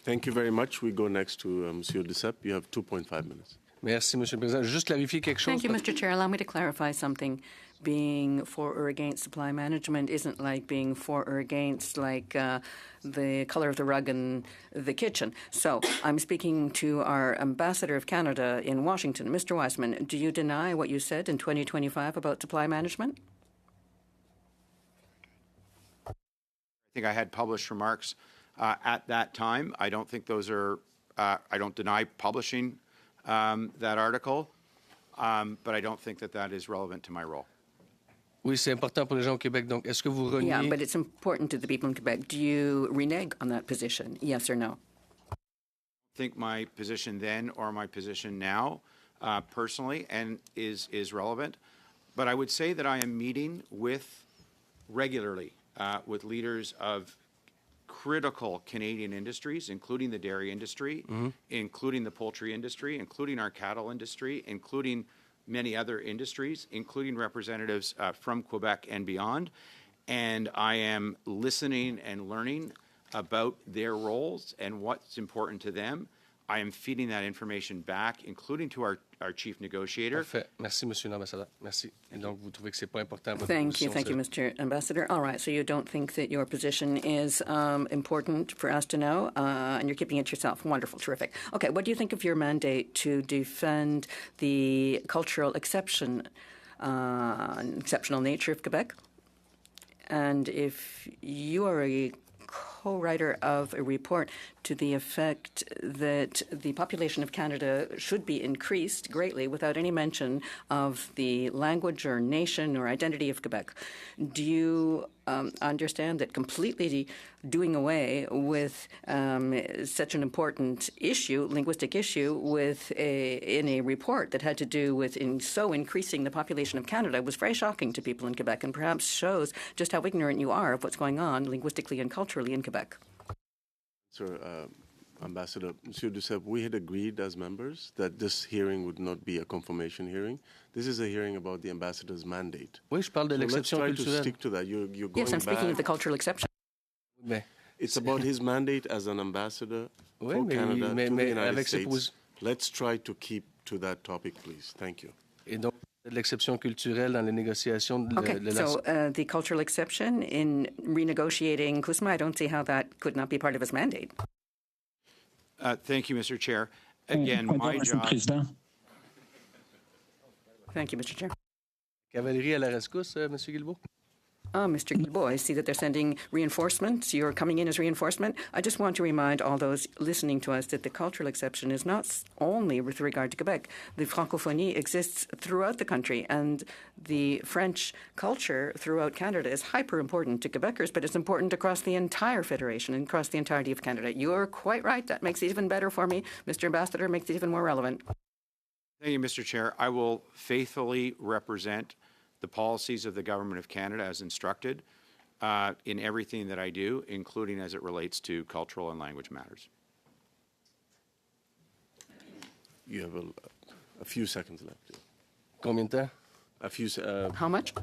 Thank you very much. We go next to Monsieur Duceppe. You have 2.5 minutes. Merci, Monsieur le Président. Juste clarifier quelque chose. Thank you, Mr. Chair. Allow me to clarify something. Being for or against supply management isn't like being for or against the color of the rug in the kitchen. So I'm speaking to our Ambassador of Canada in Washington, Mr. Weissman. Do you deny what you said in 2025 about supply management? I think I had published remarks at that time. I don't think those are, I don't deny publishing that article, but I don't think that is relevant to my role. Oui, c'est important pour les gens au Québec. Donc, est-ce que vous reniez? Yeah, but it's important to the people in Quebec. Do you renege on that position, yes or no? I think my position then or my position now, personally, and is relevant. But I would say that I am meeting regularly with leaders of critical Canadian industries, including the dairy industry, including the poultry industry, including our cattle industry, including many other industries, including representatives from Quebec and beyond. And I am listening and learning about their roles and what's important to them. I am feeding that information back, including to our chief negotiator. Parfait. Merci, Monsieur l'Ambassadeur. Merci. Et donc, vous trouvez que c'est pas important votre Thank you, position, Mr. Ambassador. All right, so you don't think that your position is important for us to know, and you're keeping it yourself. Wonderful, terrific. Okay, what do you think of your mandate to defend the cultural exceptional nature of Quebec? And if you are a co-writer of a report to the effect that the population of Canada should be increased greatly without any mention of the language or nation or identity of Quebec. Do you understand that completely doing away with such an important issue, linguistic issue, in a report that had to do with increasing the population of Canada was very shocking to people in Quebec and perhaps shows just how ignorant you are of what's going on linguistically and culturally in Quebec? Sir, Ambassador, Monsieur Duceppe, we had agreed as members that this hearing would not be a confirmation hearing. This is a hearing about the ambassador's mandate. Oui, je parle de l'exception culturelle. Let's try to stick to that. You're going Yes, I'm speaking of the cultural exception. Mais, It's about his mandate as an ambassador Oui, for Canada to the United avec States. Let's try to keep to that topic, please. Thank you. Et donc, l'exception culturelle dans les négociations de Okay, la... so the cultural exception in renegotiating CUSMA, I don't see how that could not be part of his mandate. Thank you, Mr. Chair. Again, my job... Thank you, Mr. Chair. Cavalerie à la rescousse, Monsieur Guilbeault? Mr. Guilbeault, I see that they're sending reinforcements. You're coming in as reinforcement. I just want to remind all those listening to us that the cultural exception is not only with regard to Quebec. The francophonie exists throughout the country, and the French culture throughout Canada is hyper important to Quebecers, but it's important across the entire Federation and across the entirety of Canada. You're quite right. That makes it even better for me. Mr. Ambassador, makes it even more relevant. Thank you, Mr. Chair. I will faithfully represent the policies of the Government of Canada as instructed in everything that I do, including as it relates to cultural and language matters. You have A few seconds left. Yeah. Combien de temps? A few, How much?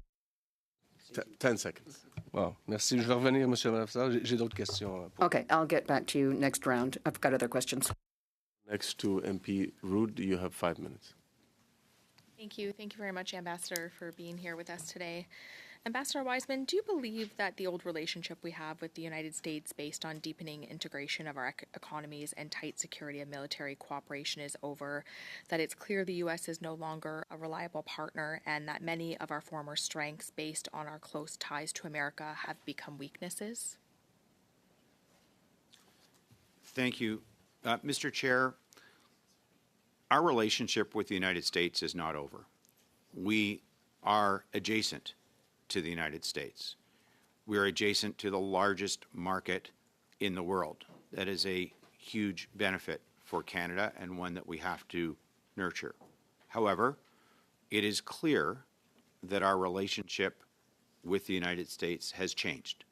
10 seconds. Wow, merci. Je vais revenir, Monsieur le Professeur. J'ai d'autres questions. Okay, I'll get back to you next round. I've got other questions. Next to MP Rood, you have 5 minutes. Thank you. Thank you very much, Ambassador, for being here with us today. Ambassador Wiseman, do you believe that the old relationship we have with the United States based on deepening integration of our economies and tight security and military cooperation is over, that it's clear the U.S. is no longer a reliable partner, and that many of our former strengths based on our close ties to America have become weaknesses? Thank you. Mr. Chair, our relationship with the United States is not over. We are adjacent to the United States. We are adjacent to the largest market in the world. That is a huge benefit for Canada and one that we have to nurture. However, it is clear that our relationship with the United States has changed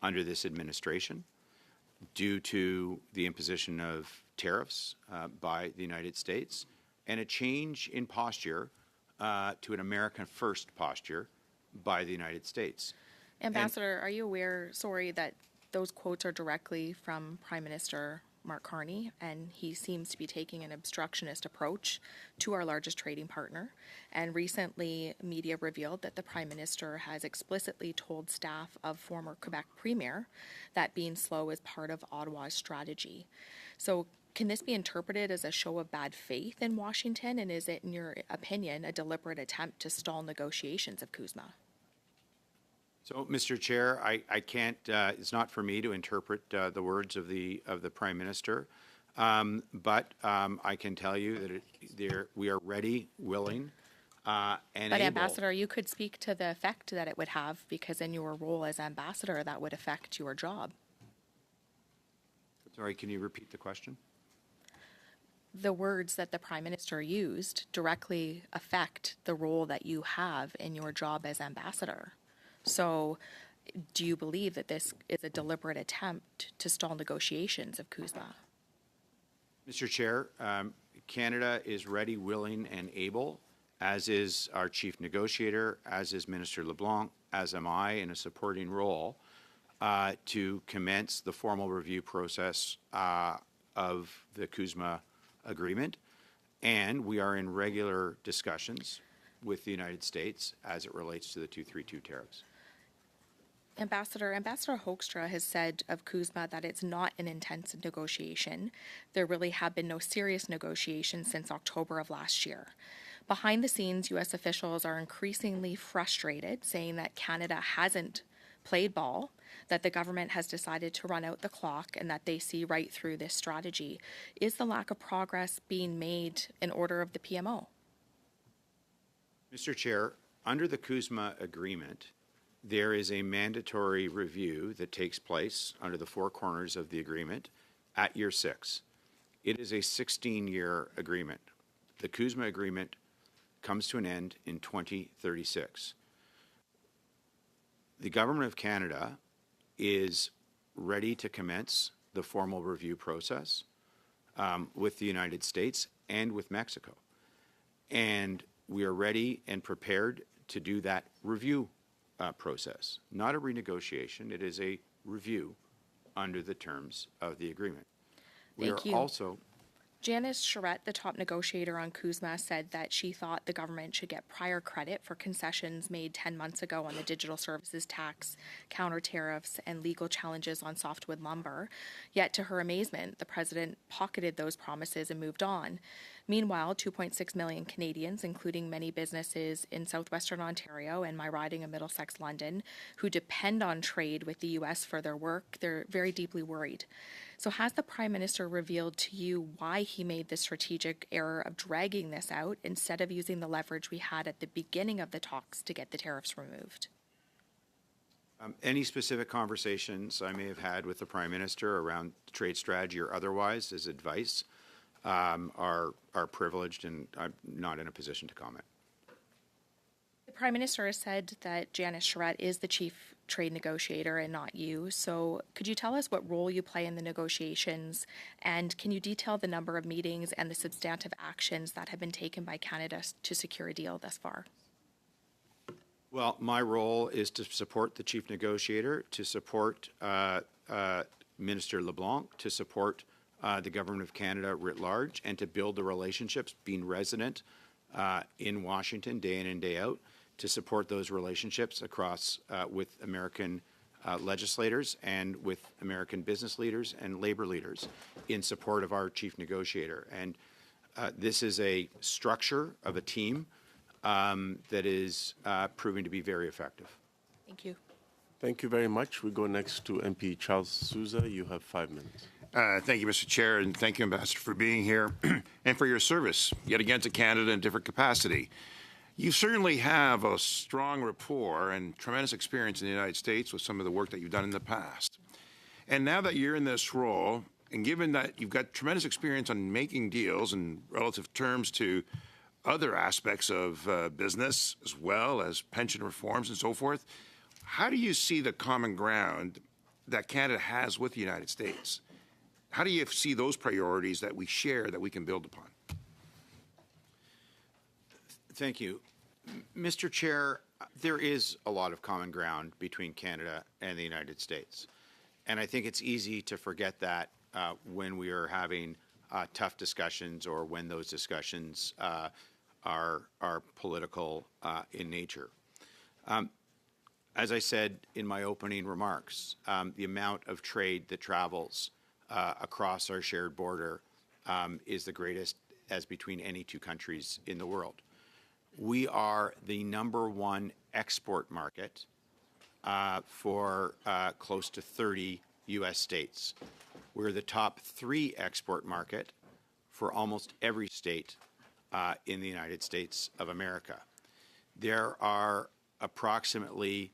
under this administration due to the imposition of tariffs by the United States and a change in posture to an American first posture by the United States. Ambassador, are you aware, that those quotes are directly from Prime Minister Mark Carney, and he seems to be taking an obstructionist approach to our largest trading partner. And recently, media revealed that the Prime Minister has explicitly told staff of former Quebec Premier that being slow is part of Ottawa's strategy. So can this be interpreted as a show of bad faith in Washington, and is it, in your opinion, a deliberate attempt to stall negotiations of CUSMA? So, Mr. Chair, I can't. It's not for me to interpret the words of the Prime Minister, but I can tell you that we are ready, willing, and but able. Ambassador, you could speak to the effect that it would have, because in your role as ambassador, that would affect your job. Sorry, can you repeat the question? The words that the Prime Minister used directly affect the role that you have in your job as ambassador. So do you believe that this is a deliberate attempt to stall negotiations of CUSMA? Mr. Chair, Canada is ready, willing, and able, as is our chief negotiator, as is Minister LeBlanc, as am I in a supporting role, to commence the formal review process of the CUSMA agreement. And we are in regular discussions with the United States as it relates to the 232 tariffs. Ambassador Hoekstra has said of CUSMA that it's not an intense negotiation. There really have been no serious negotiations since October of last year. Behind the scenes, U.S. officials are increasingly frustrated, saying that Canada hasn't played ball, that the government has decided to run out the clock, and that they see right through this strategy. Is the lack of progress being made in order of the PMO? Mr. Chair, under the CUSMA agreement, there is a mandatory review that takes place under the four corners of the agreement at year 6. It is a 16-year agreement. The CUSMA agreement comes to an end in 2036. The Government of Canada is ready to commence the formal review process with the United States and with Mexico. And we are ready and prepared to do that review process, not a renegotiation. It is a review under the terms of the agreement. Thank you. Also, Janice Charette, the top negotiator on CUSMA, said that she thought the government should get prior credit for concessions made 10 months ago on the digital services tax, counter tariffs, and legal challenges on softwood lumber. Yet, to her amazement, the president pocketed those promises and moved on. Meanwhile, 2.6 million Canadians, including many businesses in southwestern Ontario and my riding of Middlesex, London, who depend on trade with the U.S. for their work, they're very deeply worried. So has the Prime Minister revealed to you why he made the strategic error of dragging this out instead of using the leverage we had at the beginning of the talks to get the tariffs removed? any specific conversations I may have had with the Prime Minister around trade strategy or otherwise as advice are privileged, and I'm not in a position to comment. The Prime Minister has said that Janice Charette is the chief trade negotiator and not you. So could you tell us what role you play in the negotiations, and can you detail the number of meetings and the substantive actions that have been taken by Canada to secure a deal thus far? Well, my role is to support the chief negotiator, to support Minister LeBlanc, to support the Government of Canada writ large, and to build the relationships, being resident in Washington day in and day out, to support those relationships across with American legislators and with American business leaders and labor leaders in support of our chief negotiator. And this is a structure of a team that is proving to be very effective. Thank you. Thank you very much. We go next to MP Charles Sousa. You have 5 minutes. Thank you, Mr. Chair, and thank you, Ambassador, for being here and for your service, yet again, to Canada in a different capacity. You certainly have a strong rapport and tremendous experience in the United States with some of the work that you've done in the past. And now that you're in this role, and given that you've got tremendous experience on making deals in relative terms to other aspects of business, as well as pension reforms and so forth, how do you see the common ground that Canada has with the United States? How do you see those priorities that we share that we can build upon? Thank you. Mr. Chair, there is a lot of common ground between Canada and the United States. And I think it's easy to forget that when we are having tough discussions or when those discussions are political in nature. As I said in my opening remarks, the amount of trade that travels across our shared border is the greatest as between any two countries in the world. We are the #1 export market for close to 30 U.S. states. We're the top 3 export market for almost every state in the United States of America. There are approximately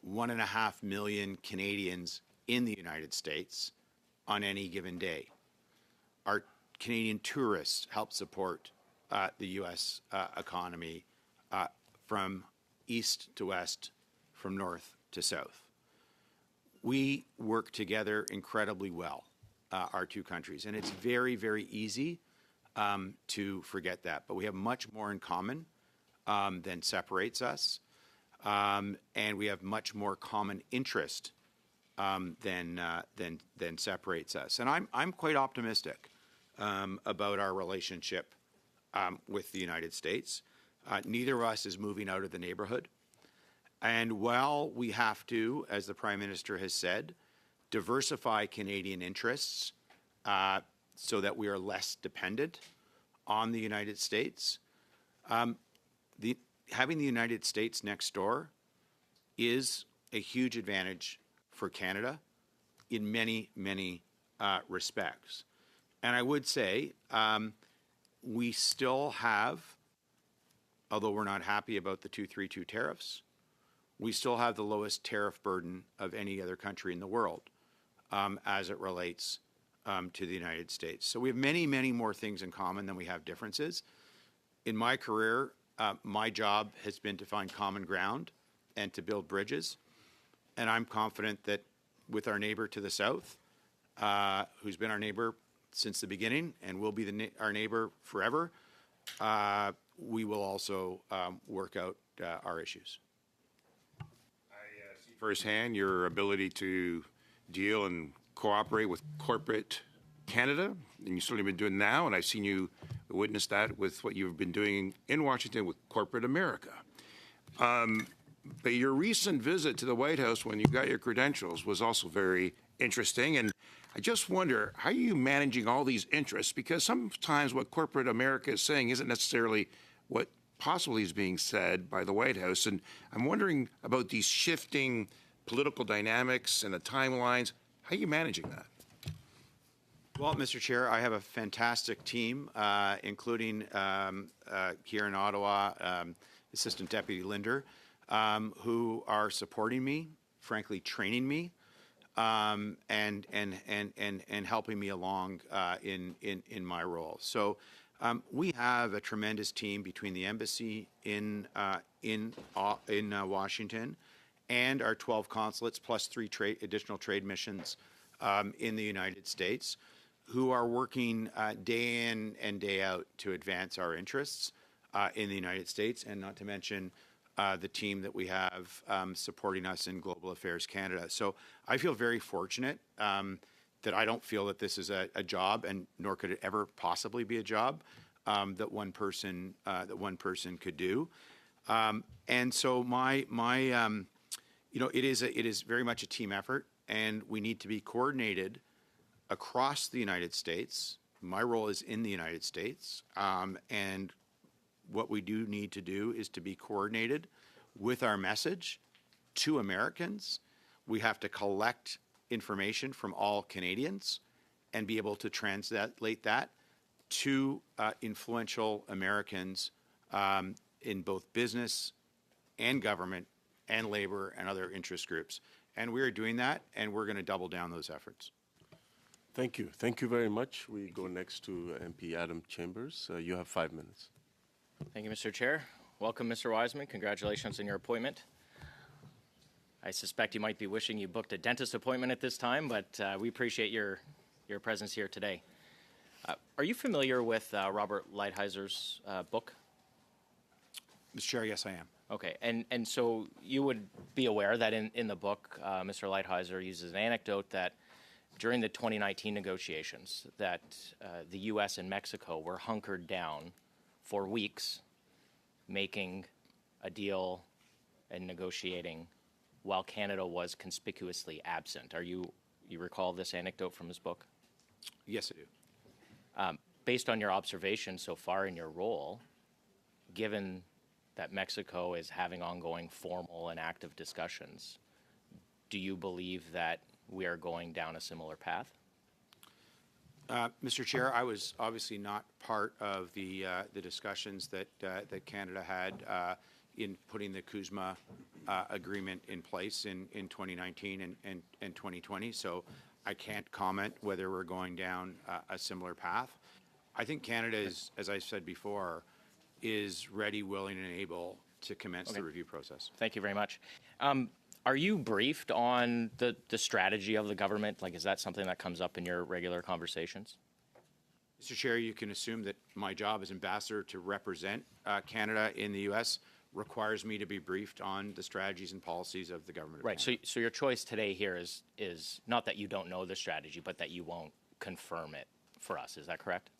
1.5 million Canadians in the United States on any given day. Our Canadian tourists help support the U.S. economy from east to west, from north to south. We work together incredibly well, our two countries, and it's very, very easy to forget that. But we have much more in common than separates us, and we have much more common interest than separates us. And I'm quite optimistic about our relationship with the United States. Neither of us is moving out of the neighborhood. And while we have to, as the Prime Minister has said, diversify Canadian interests so that we are less dependent on the United States, having the United States next door is a huge advantage for Canada in many, many respects. And I would say we still have, although we're not happy about the 232 tariffs, we still have the lowest tariff burden of any other country in the world as it relates to the United States. So we have many, many more things in common than we have differences. In my career, my job has been to find common ground and to build bridges. And I'm confident that with our neighbor to the south, who's been our neighbor since the beginning and will be our neighbor forever, we will also work out our issues. I see firsthand your ability to deal and cooperate with corporate Canada, and you've certainly been doing now, and I've seen you witness that with what you've been doing in Washington with corporate America. But your recent visit to the White House when you got your credentials was also very interesting, and I just wonder, how are you managing all these interests? Because sometimes what corporate America is saying isn't necessarily what possibly is being said by the White House, and I'm wondering about these shifting political dynamics and the timelines. How are you managing that? Well, Mr. Chair, I have a fantastic team, including here in Ottawa, Assistant Deputy Linder, who are supporting me, frankly, training me, and helping me along in my role. So we have a tremendous team between the embassy in Washington and our 12 consulates plus 3 additional trade missions in the United States, who are working day in and day out to advance our interests in the United States, and not to mention the team that we have supporting us in Global Affairs Canada. So I feel very fortunate that I don't feel that this is a job, and nor could it ever possibly be a job that one person could do. And so it is very much a team effort, and we need to be coordinated across the United States. My role is in the United States, and what we do need to do is to be coordinated with our message to Americans. We have to collect information from all Canadians and be able to translate that to influential Americans in both business and government and labor and other interest groups. And we are doing that, and we're going to double down those efforts. Thank you. Thank you very much. We go next to MP Adam Chambers. You have 5 minutes. Thank you, Mr. Chair. Welcome, Mr. Wiseman. Congratulations on your appointment. I suspect you might be wishing you booked a dentist appointment at this time, but we appreciate your presence here today. Are you familiar with Robert Lighthizer' book? Mr. Chair, yes, I am. Okay, and so you would be aware that in the book, Mr. Lighthizer uses an anecdote that during the 2019 negotiations that the U.S. and Mexico were hunkered down for weeks making a deal and negotiating while Canada was conspicuously absent. You recall this anecdote from his book? Yes, I do. Based on your observation so far in your role, given that Mexico is having ongoing formal and active discussions, do you believe that we are going down a similar path? Mr. Chair, I was obviously not part of the discussions that Canada had in putting the CUSMA agreement in place in 2019 and 2020, so I can't comment whether we're going down a similar path. I think Canada is, as I said before, is ready, willing, and able to commence the review process. Thank you very much. Are you briefed on the strategy of the government? Like, is that something that comes up in your regular conversations? Mr. Chair, you can assume that my job as ambassador to represent Canada in the U.S. requires me to be briefed on the strategies and policies of the government. Right. So your choice today here is not that you don't know the strategy, but that you won't confirm it for us. Is that correct?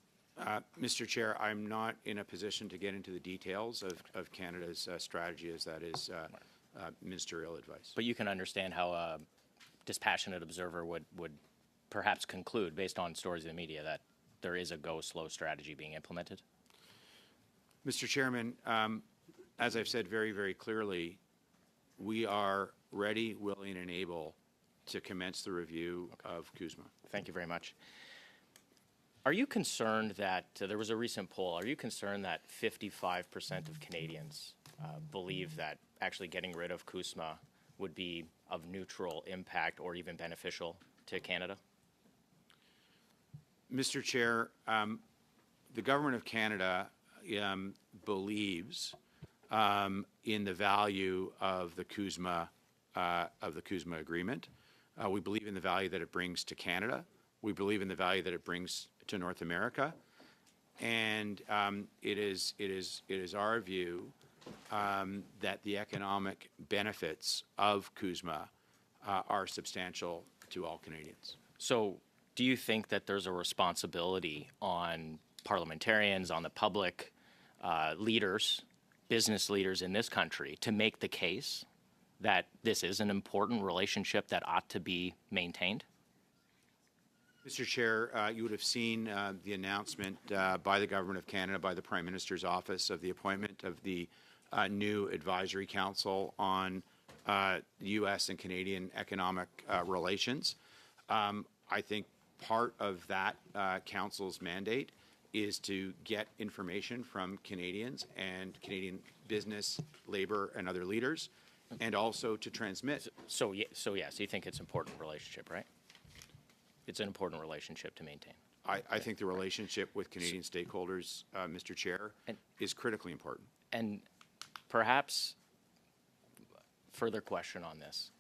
Mr. Chair, I'm not in a position to get into the details of Canada's strategy, as that is ministerial advice. But you can understand how a dispassionate observer would perhaps conclude, based on stories in the media, that there is a go-slow strategy being implemented? Mr. Chairman, as I've said very, very clearly, we are ready, willing, and able to commence the review of CUSMA. Thank you very much. Are you concerned that, there was a recent poll, are you concerned that 55% of Canadians believe that actually getting rid of CUSMA would be of neutral impact or even beneficial to Canada? Mr. Chair, the Government of Canada believes in the value of the CUSMA agreement. We believe in the value that it brings to Canada. We believe in the value that it brings to North America, and it is our view that the economic benefits of CUSMA are substantial to all Canadians. So, do you think that there's a responsibility on parliamentarians, on the public, leaders, business leaders in this country to make the case that this is an important relationship that ought to be maintained? Mr. Chair, you would have seen the announcement by the Government of Canada, by the Prime Minister's office, of the appointment of the new Advisory Council on U.S. and Canadian economic relations. I think part of that council's mandate is to get information from Canadians and Canadian business, labor, and other leaders, and also to transmit. So yes, you think it's an important relationship, right? It's an important relationship to maintain. I think the relationship with Canadian stakeholders, Mr. Chair, is critically important. And perhaps further question on this.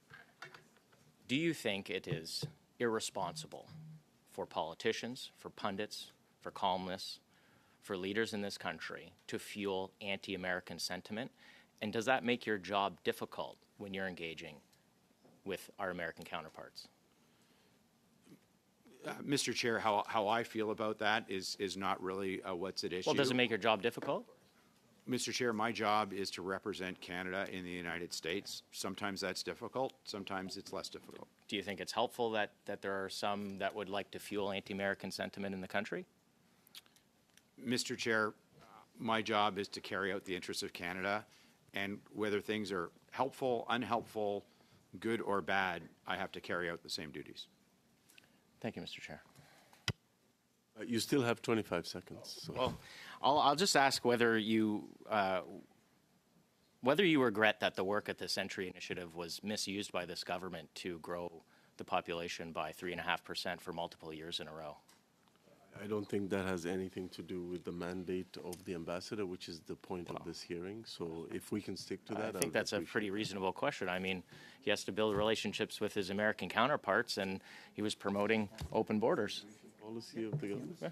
Do you think it is irresponsible for politicians, for pundits, for columnists, for leaders in this country to fuel anti-American sentiment? And does that make your job difficult when you're engaging with our American counterparts? Mr. Chair, how I feel about that is not really what's at issue. Well, does it make your job difficult? Mr. Chair, my job is to represent Canada in the United States. Sometimes that's difficult, sometimes it's less difficult. Do you think it's helpful that there are some that would like to fuel anti-American sentiment in the country? Mr. Chair, my job is to carry out the interests of Canada, and whether things are helpful, unhelpful, good or bad, I have to carry out the same duties. Thank you, Mr. Chair. You still have 25 seconds. So. Well, I'll just ask whether you regret that the work at the Century Initiative was misused by this government to grow the population by 3.5% for multiple years in a row. I don't think that has anything to do with the mandate of the ambassador, which is the point of this hearing. So if we can stick to that, I think that's a pretty reasonable question. I mean, he has to build relationships with his American counterparts, and he was promoting open borders. Policy of the government. Yeah.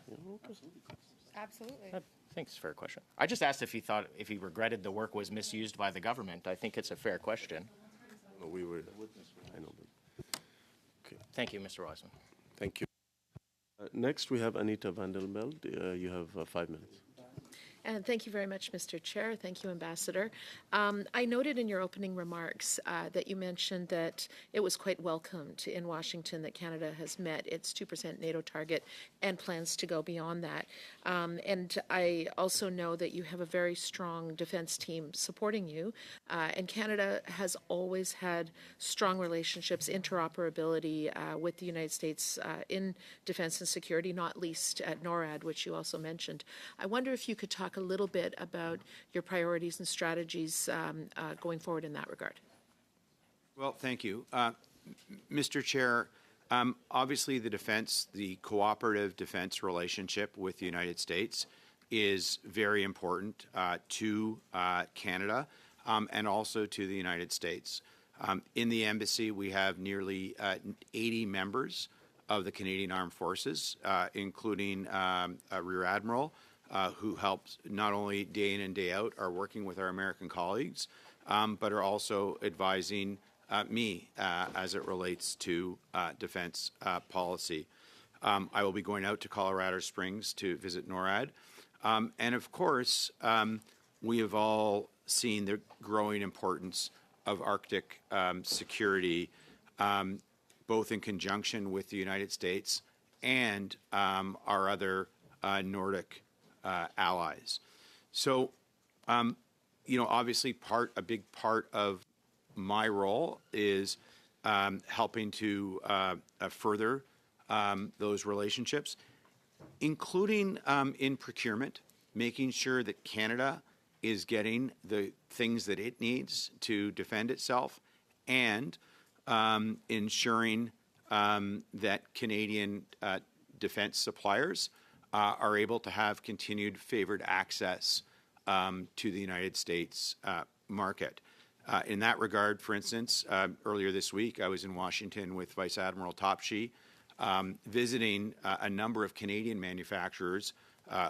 Absolutely. I think it's a fair question. I just asked if he regretted the work was misused by the government. I think it's a fair question. No, I know. Okay. Thank you, Mr. Wiseman. Thank you. Next, we have Anita Vandervelde. You have 5 minutes. And thank you very much, Mr. Chair. Thank you, Ambassador. I noted in your opening remarks that you mentioned that it was quite welcomed in Washington that Canada has met its 2% NATO target and plans to go beyond that. And I also know that you have a very strong defense team supporting you. And Canada has always had strong relationships, interoperability with the United States in defense and security, not least at NORAD, which you also mentioned. I wonder if you could talk a little bit about your priorities and strategies going forward in that regard. Well, thank you. Mr. Chair, obviously the cooperative defense relationship with the United States is very important to Canada and also to the United States. In the embassy, we have nearly 80 members of the Canadian Armed Forces, including a Rear Admiral, who helps not only day in and day out are working with our American colleagues, but are also advising me as it relates to defense policy. I will be going out to Colorado Springs to visit NORAD. And of course, we have all seen the growing importance of Arctic security, both in conjunction with the United States and our other Nordic allies. So, obviously a big part of my role is helping to further those relationships, including in procurement, making sure that Canada is getting the things that it needs to defend itself, and ensuring that Canadian defense suppliers are able to have continued favored access to the United States market. In that regard, for instance, earlier this week, I was in Washington with Vice Admiral Topshee, visiting a number of Canadian manufacturers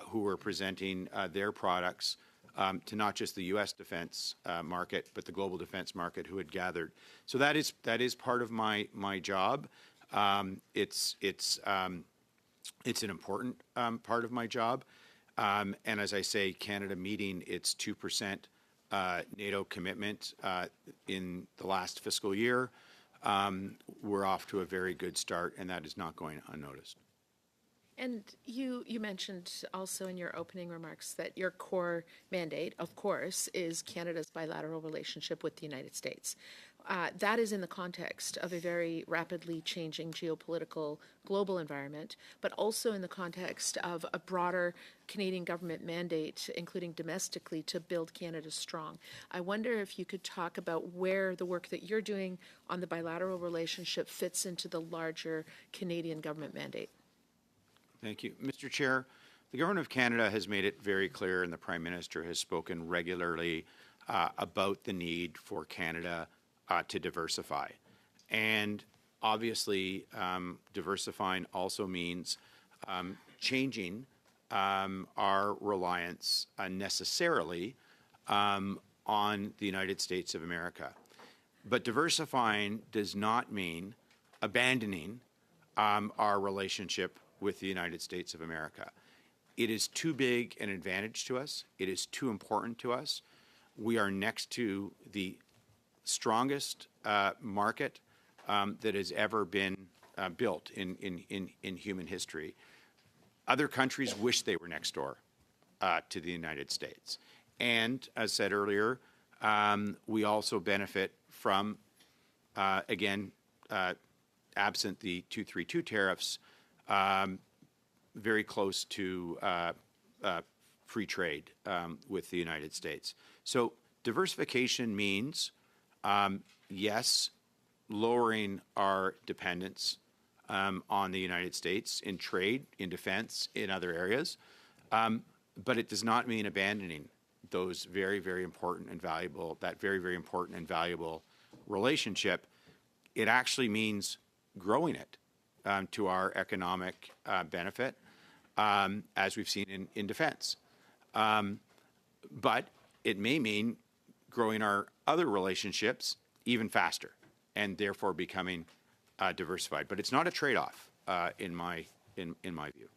who were presenting their products to not just the U.S. defense market, but the global defense market who had gathered. So that is part of my job. It's an important part of my job. And as I say, Canada meeting its 2% NATO commitment in the last fiscal year, we're off to a very good start, and that is not going unnoticed. And you mentioned also in your opening remarks that your core mandate, of course, is Canada's bilateral relationship with the United States. That is in the context of a very rapidly changing geopolitical global environment, but also in the context of a broader Canadian government mandate, including domestically, to build Canada strong. I wonder if you could talk about where the work that you're doing on the bilateral relationship fits into the larger Canadian government mandate. Thank you. Mr. Chair, the Government of Canada has made it very clear, and the Prime Minister has spoken regularly about the need for Canada to diversify. And obviously, diversifying also means changing our reliance necessarily on the United States of America. But diversifying does not mean abandoning our relationship with the United States of America. It is too big an advantage to us. It is too important to us. We are next to the strongest market that has ever been built in human history. Other countries wish they were next door to the United States. And as said earlier, we also benefit from, again, absent the 232 tariffs, very close to free trade with the United States. So diversification means, yes, lowering our dependence on the United States in trade, in defense, in other areas, but it does not mean abandoning those very, very important and valuable, that very, very important and valuable relationship. It actually means growing it to our economic benefit, as we've seen in defense. But it may mean growing our other relationships even faster and therefore becoming diversified. But it's not a trade-off in my view.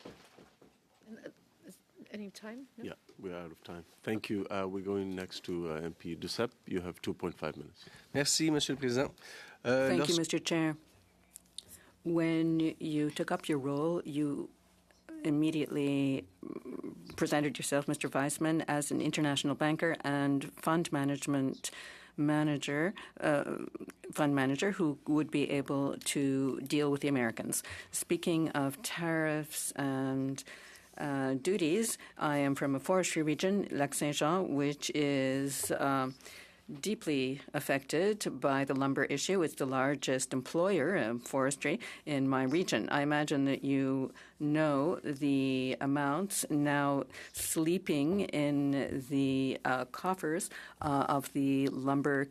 Any time? No? Yeah, we're out of time. Thank you. We're going next to MP Duceppe. You have 2.5 minutes. Merci, Monsieur le Président. Thank you, Mr. Chair. When you took up your role, you immediately presented yourself, Mr. Weissman, as an international banker and fund manager who would be able to deal with the Americans. Speaking of tariffs and duties, I am from a forestry region, Lac-Saint-Jean, which is deeply affected by the lumber issue. It's the largest employer of forestry in my region. I imagine that you know the amounts now sleeping in the coffers of the lumber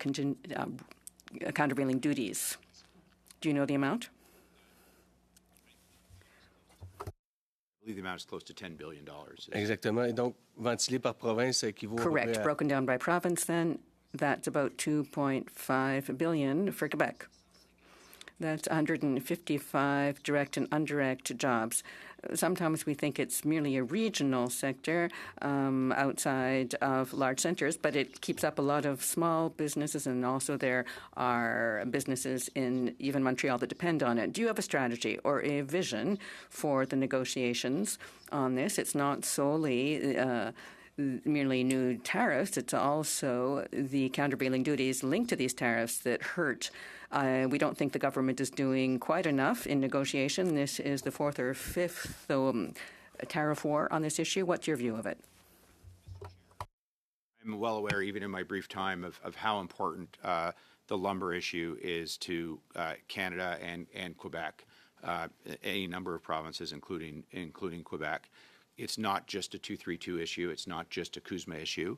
countervailing duties. Do you know the amount? I believe the amount is close to $10 billion. Exactement. Et donc, ventilé par province équivaut Correct. Broken down by province, then, that's about $2.5 billion for Quebec. That's 155 direct and indirect jobs. Sometimes we think it's merely a regional sector outside of large centers, but it keeps up a lot of small businesses, and also there are businesses in even Montreal that depend on it. Do you have a strategy or a vision for the negotiations on this? It's not solely merely new tariffs. It's also the countervailing duties linked to these tariffs that hurt. We don't think the government is doing quite enough in negotiation. This is the fourth or fifth tariff war on this issue. What's your view of it? I'm well aware, even in my brief time, of how important the lumber issue is to Canada and Quebec, any number of provinces, including Quebec. It's not just a 232 issue. It's not just a CUSMA issue.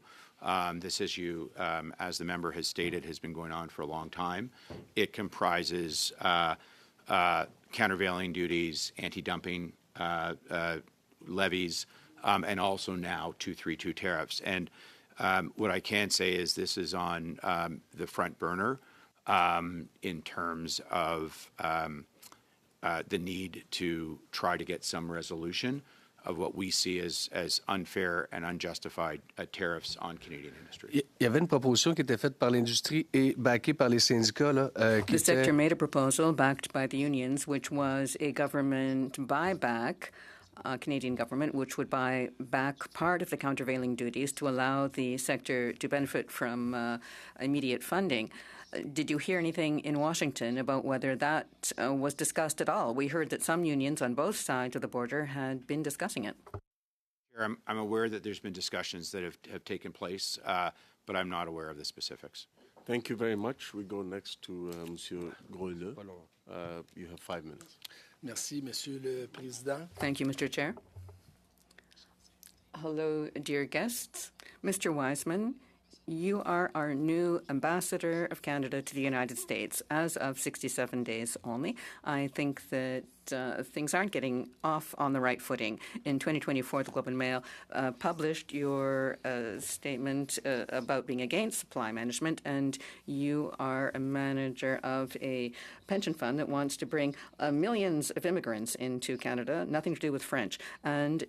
This issue, as the member has stated, has been going on for a long time. It comprises countervailing duties, anti-dumping levies, and also now 232 tariffs. And what I can say is this is on the front burner in terms of the need to try to get some resolution of what we see as unfair and unjustified tariffs on Canadian industry. Il y avait une proposition qui était faite par l'industrie et backée par les syndicats. The sector made a proposal backed by the unions, which was a government buyback, Canadian government, which would buy back part of the countervailing duties to allow the sector to benefit from immediate funding. Did you hear anything in Washington about whether that was discussed at all? We heard that some unions on both sides of the border had been discussing it. I'm aware that there's been discussions that have taken place, but I'm not aware of the specifics. Thank you very much. We go next to Monsieur Groyle. You have 5 minutes. Merci, Monsieur le Président. Thank you, Mr. Chair. Hello, dear guests. Mr. Weissman, You are our new ambassador of Canada to the United States as of 67 days only. I think that things aren't getting off on the right footing. In 2024, the Globe and Mail published your statement about being against supply management, and you are a manager of a pension fund that wants to bring millions of immigrants into Canada, nothing to do with French. And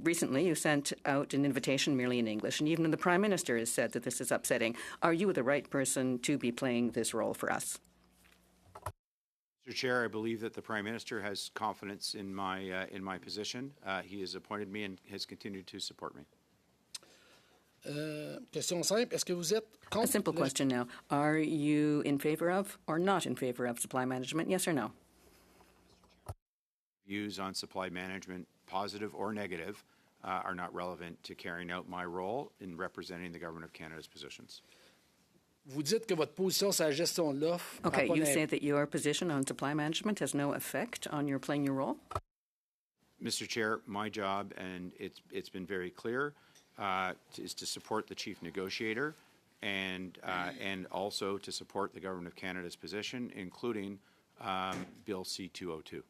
recently, you sent out an invitation merely in English, and even the Prime Minister has said that this is upsetting. Are you the right person to be playing this role for us? Mr. Chair, I believe that the Prime Minister has confidence in my position. He has appointed me and has continued to support me. Question simple. Est-ce que vous êtes contre? A simple question now. Are you in favor of or not in favor of supply management? Yes or no? Views on supply management, positive or negative, are not relevant to carrying out my role in representing the Government of Canada's positions. Vous dites que votre position sur la gestion de l'offre. Okay, you say that your position on supply management has no effect on your playing your role? Mr. Chair, my job, and it's been very clear, is to support the chief negotiator and also to support the Government of Canada's position, including Bill C-202.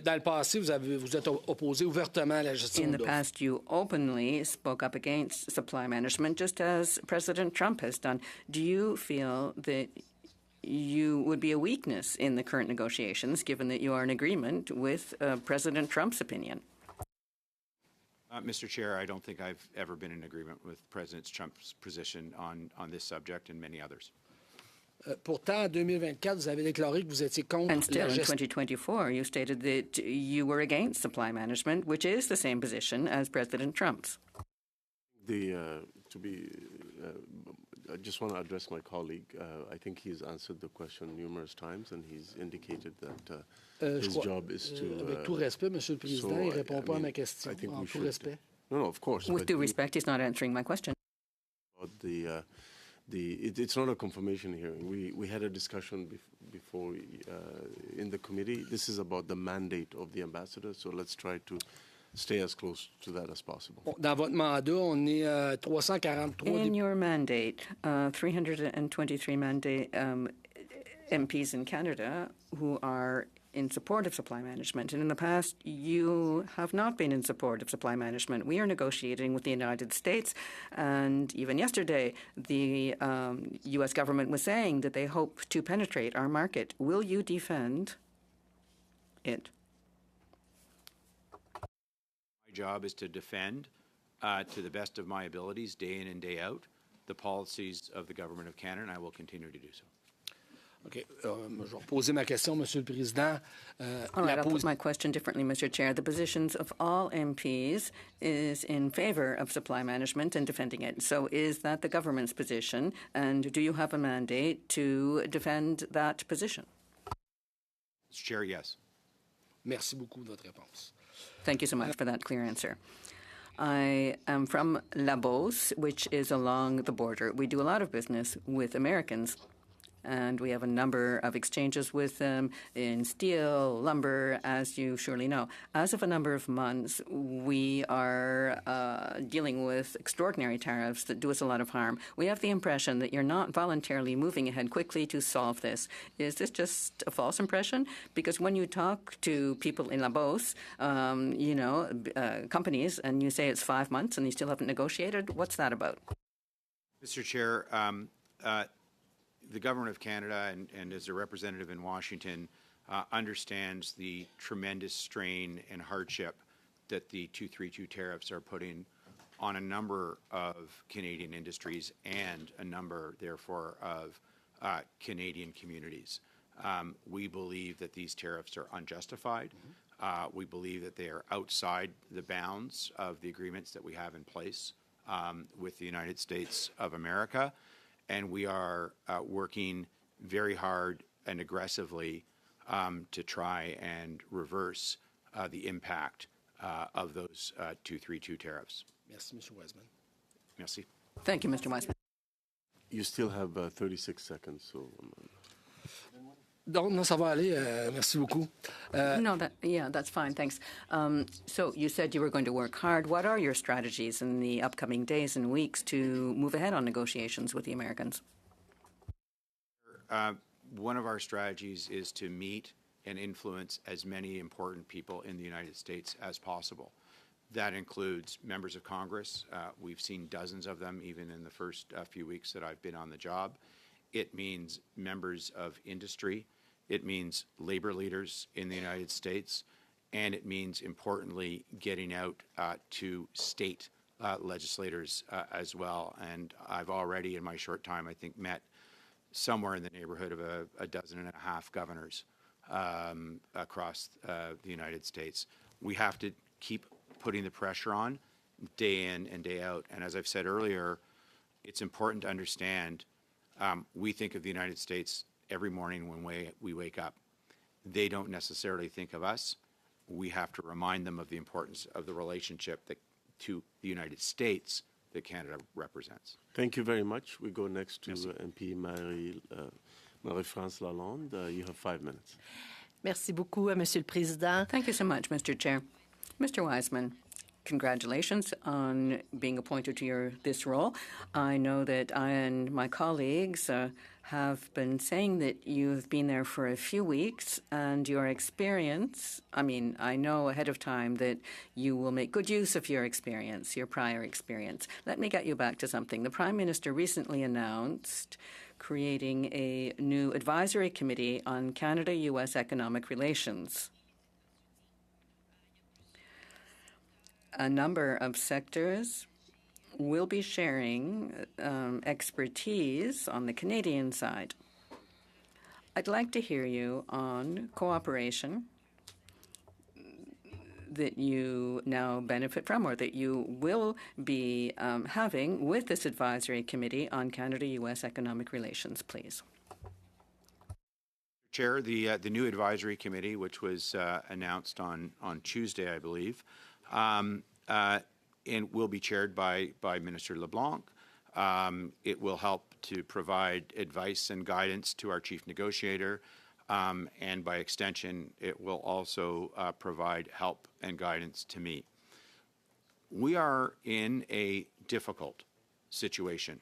Dans le passé, vous êtes opposé ouvertement à la gestion In de the l'offre. past, you openly spoke up against supply management, just as President Trump has done. Do you feel that you would be a weakness in the current negotiations, given that you are in agreement with President Trump's opinion? Mr. Chair, I don't think I've ever been in agreement with President Trump's position on this subject and many others. Pourtant, en 2024, vous avez déclaré que vous étiez contre And still, la in gestion. 2024, you stated that you were against supply management, which is the same position as President Trump's. I just want to address my colleague. I think he's answered the question numerous times, and he's indicated that his job is to. Avec tout respect, Monsieur le Président, il ne répond pas à ma question. En tout respect. No, of course. With due respect, he's not answering my question. It's not a confirmation hearing. We had a discussion before in the committee. This is about the mandate of the ambassador, so let's try to stay as close to that as possible. Dans votre mandat, on est 343. In your mandate, 323 mandate MPs in Canada who are in support of supply management. And in the past, you have not been in support of supply management. We are negotiating with the United States. And even yesterday, the U.S. government was saying that they hope to penetrate our market. Will you defend it? My job is to defend, to the best of my abilities, day in and day out, the policies of the Government of Canada, and I will continue to do so. OK. Je vais reposer ma question, Monsieur le Président. All right, I'll put my question differently, Mr. Chair. The positions of all MPs is in favor of supply management and defending it. So is that the government's position? And do you have a mandate to defend that position? Mr. Chair, yes. Merci beaucoup de votre réponse. Thank you so much for that clear answer. I am from La Beauce, which is along the border. We do a lot of business with Americans. And we have a number of exchanges with them in steel, lumber, as you surely know. As of a number of months, we are dealing with extraordinary tariffs that do us a lot of harm. We have the impression that you're not voluntarily moving ahead quickly to solve this. Is this just a false impression? Because when you talk to people in La Beauce, companies, and you say it's 5 months and you still haven't negotiated, what's that about? Mr. Chair, the Government of Canada and as a representative in Washington understands the tremendous strain and hardship that the 232 tariffs are putting on a number of Canadian industries and a number, therefore, of Canadian communities. We believe that these tariffs are unjustified. We believe that they are outside the bounds of the agreements that we have in place with the United States of America. And we are working very hard and aggressively to try and reverse the impact of those 232 tariffs. Merci, Mr. Wiseman. Merci. Thank you, Mr. Wiseman. You still have 36 seconds. So Donc, non, ça va aller. Merci beaucoup. No, that's fine. Thanks. So you said you were going to work hard. What are your strategies in the upcoming days and weeks to move ahead on negotiations with the Americans? One of our strategies is to meet and influence as many important people in the United States as possible. That includes members of Congress. We've seen dozens of them even in the first few weeks that I've been on the job. It means members of industry. It means labor leaders in the United States. And it means, importantly, getting out to state legislators as well. And I've already, in my short time, I think, met somewhere in the neighborhood of a dozen and a half governors across the United States. We have to keep putting the pressure on day in and day out. And as I've said earlier, it's important to understand we think of the United States every morning when we wake up. They don't necessarily think of us. We have to remind them of the importance of the relationship to the United States that Canada represents. Thank you very much. We go next to MP Marie-France Lalonde. You have 5 minutes. Merci beaucoup, Monsieur le Président. Thank you so much, Mr. Chair. Mr. Wiseman, congratulations on being appointed to this role. I know that I and my colleagues have been saying that you've been there for a few weeks, and your experience, I know ahead of time that you will make good use of your experience, your prior experience. Let me get you back to something. The Prime Minister recently announced creating a new advisory committee on Canada-U.S. economic relations. A number of sectors will be sharing expertise on the Canadian side. I'd like to hear you on cooperation that you now benefit from or that you will be having with this advisory committee on Canada-U.S. economic relations, please. Chair, the new advisory committee, which was announced on Tuesday, I believe, and will be chaired by Minister LeBlanc. It will help to provide advice and guidance to our chief negotiator, and by extension, it will also provide help and guidance to me. We are in a difficult situation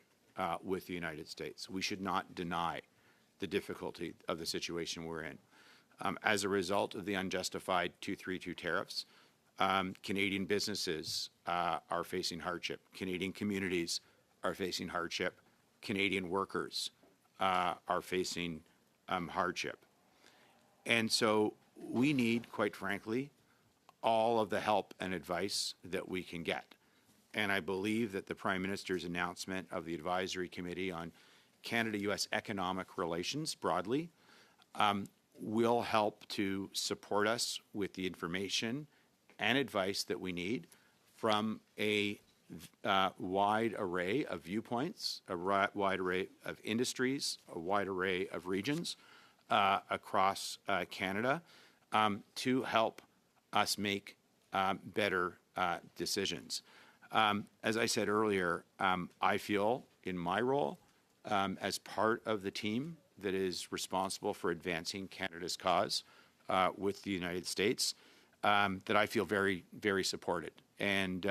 with the United States. We should not deny the difficulty of the situation we're in. As a result of the unjustified 232 tariffs, Canadian businesses are facing hardship. Canadian communities are facing hardship. Canadian workers are facing hardship. And so we need, quite frankly, all of the help and advice that we can get. And I believe that the Prime Minister's announcement of the Advisory Committee on Canada-U.S. economic relations broadly will help to support us with the information and advice that we need from a wide array of viewpoints, a wide array of industries, a wide array of regions across Canada to help us make better decisions. As I said earlier, I feel in my role as part of the team that is responsible for advancing Canada's cause with the United States, that I feel very, very supported. And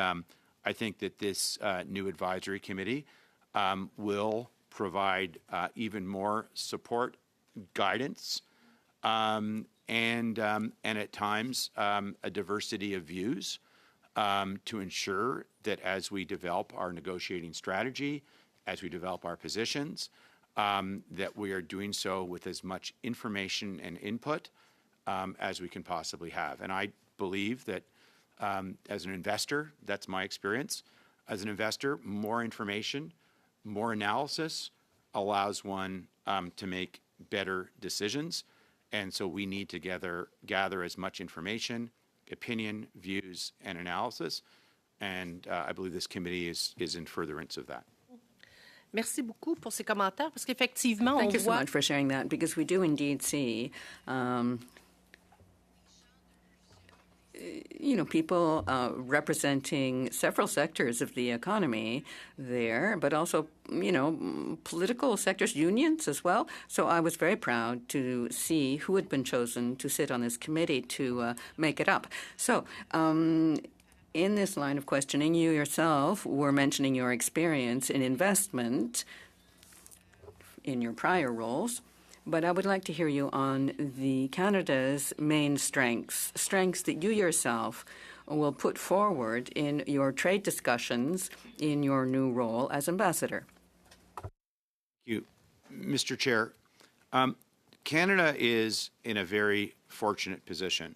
I think that this new advisory committee will provide even more support, guidance, and at times a diversity of views to ensure that as we develop our negotiating strategy, as we develop our positions, that we are doing so with as much information and input as we can possibly have. And I believe that as an investor, that's my experience. As an investor, more information, more analysis allows one to make better decisions. And so we need to gather as much information, opinion, views, and analysis. And I believe this committee is in furtherance of that. Merci beaucoup pour ces commentaires, parce qu'effectivement, Thank you so much for sharing that, because we do indeed see people representing several sectors of the economy there, but also, political sectors, unions as well. So I was very proud to see who had been chosen to sit on this committee to make it up. So in this line of questioning, you yourself were mentioning your experience in investment in your prior roles. But I would like to hear you on the Canada's main strengths that you yourself will put forward in your trade discussions in your new role as ambassador. Thank you, Mr. Chair. Canada is in a very fortunate position.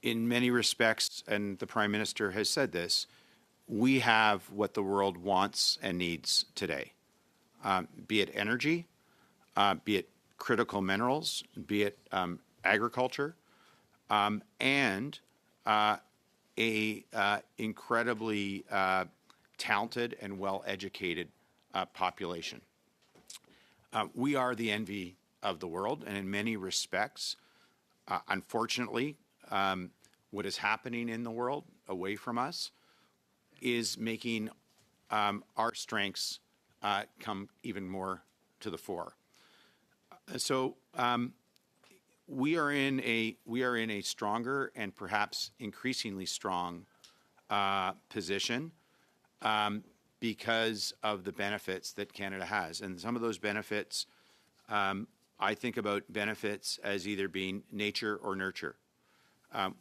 In many respects, and the Prime Minister has said this, we have what the world wants and needs today, be it energy, be it critical minerals, be it agriculture, and a incredibly talented and well-educated population. We are the envy of the world, and in many respects, unfortunately, what is happening in the world away from us is making our strengths come even more to the fore. So we are in a stronger and perhaps increasingly strong position because of the benefits that Canada has, and some of those benefits, I think about benefits as either being nature or nurture.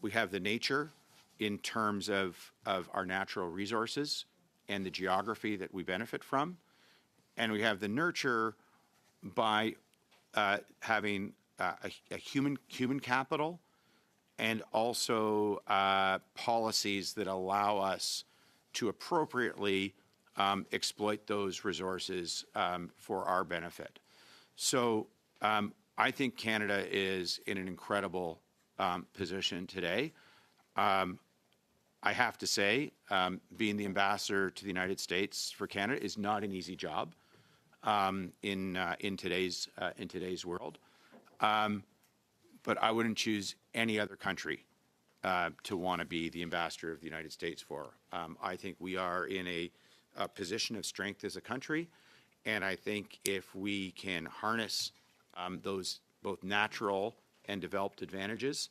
We have the nature in terms of our natural resources and the geography that we benefit from, and we have the nurture by having a human capital and also policies that allow us to appropriately exploit those resources for our benefit. So I think Canada is in an incredible position today. I have to say, being the ambassador to the United States for Canada is not an easy job. In today's world, but I wouldn't choose any other country to want to be the ambassador of the United States for. I think we are in a position of strength as a country, and I think if we can harness those both natural and developed advantages,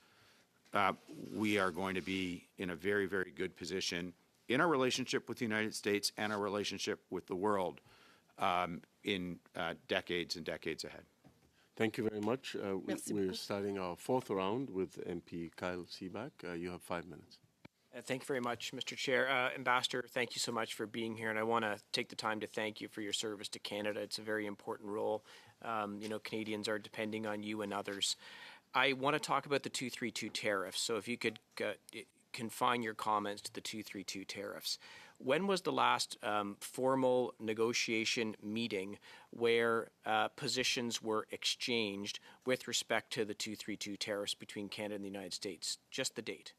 we are going to be in a very, very good position in our relationship with the United States and our relationship with the world in decades and decades ahead. Thank you very much. We're starting our fourth round with MP Kyle Seaback. You have 5 minutes. Thank you very much, Mr. Chair. Ambassador, thank you so much for being here, and I want to take the time to thank you for your service to Canada. It's a very important role. Canadians are depending on you and others. I want to talk about the 232 tariffs, so if you could confine your comments to the 232 tariffs. When was the last formal negotiation meeting where positions were exchanged with respect to the 232 tariffs between Canada and the United States? Just the date.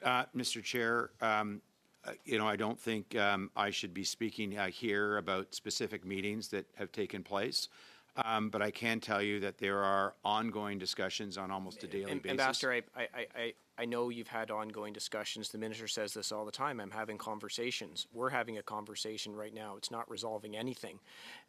Mr. Chair, I don't think I should be speaking here about specific meetings that have taken place. But I can tell you that there are ongoing discussions on almost a daily basis. Ambassador, I know you've had ongoing discussions. The Minister says this all the time. I'm having conversations. We're having a conversation right now. It's not resolving anything.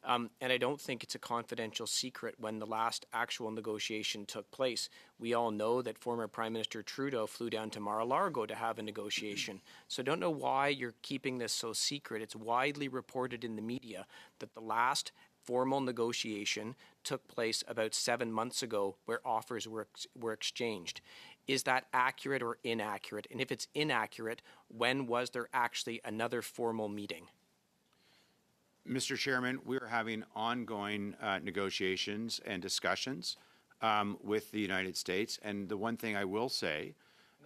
And I don't think it's a confidential secret when the last actual negotiation took place. We all know that former Prime Minister Trudeau flew down to Mar-a-Lago to have a negotiation. So I don't know why you're keeping this so secret. It's widely reported in the media that the last formal negotiation took place about 7 months ago where offers were exchanged. Is that accurate or inaccurate? And if it's inaccurate, when was there actually another formal meeting? Mr. Chairman, we are having ongoing negotiations and discussions with the United States. And the one thing I will say...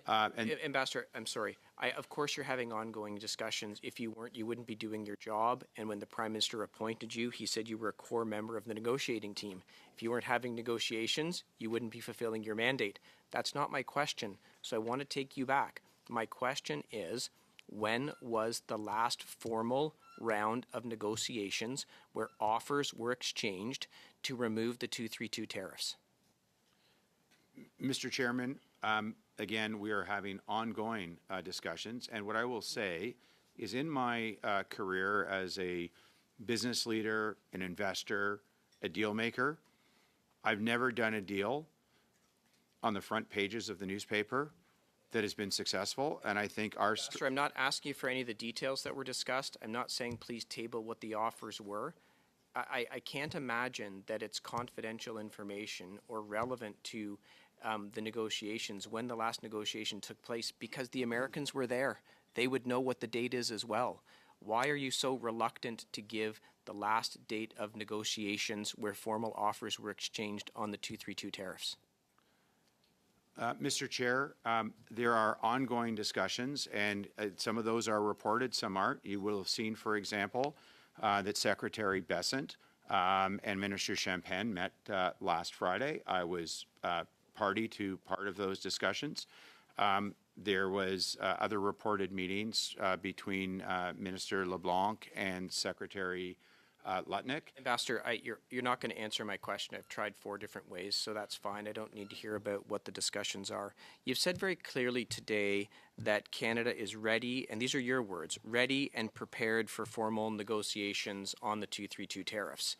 Ambassador, I'm sorry. Of course you're having ongoing discussions. If you weren't, you wouldn't be doing your job. And when the Prime Minister appointed you, he said you were a core member of the negotiating team. If you weren't having negotiations, you wouldn't be fulfilling your mandate. That's not my question. So I want to take you back. My question is, when was the last formal round of negotiations where offers were exchanged to remove the 232 tariffs? Mr. Chairman, Again, we are having ongoing discussions. And what I will say is in my career as a business leader, an investor, a deal maker, I've never done a deal on the front pages of the newspaper that has been successful. And I think our... Sir, I'm not asking you for any of the details that were discussed. I'm not saying please table what the offers were. I can't imagine that it's confidential information or relevant to the negotiations when the last negotiation took place, because the Americans were there. They would know what the date is as well. Why are you so reluctant to give the last date of negotiations where formal offers were exchanged on the 232 tariffs? Mr. Chair, there are ongoing discussions, and some of those are reported, some aren't. You will have seen, for example, that Secretary Bessent and Minister Champagne met last Friday. I was party to part of those discussions. There was other reported meetings between Minister LeBlanc and Secretary Lutnick. Ambassador, you're not going to answer my question. I've tried 4 different ways, so that's fine. I don't need to hear about what the discussions are. You've said very clearly today that Canada is ready, and these are your words, ready and prepared for formal negotiations on the 232 tariffs.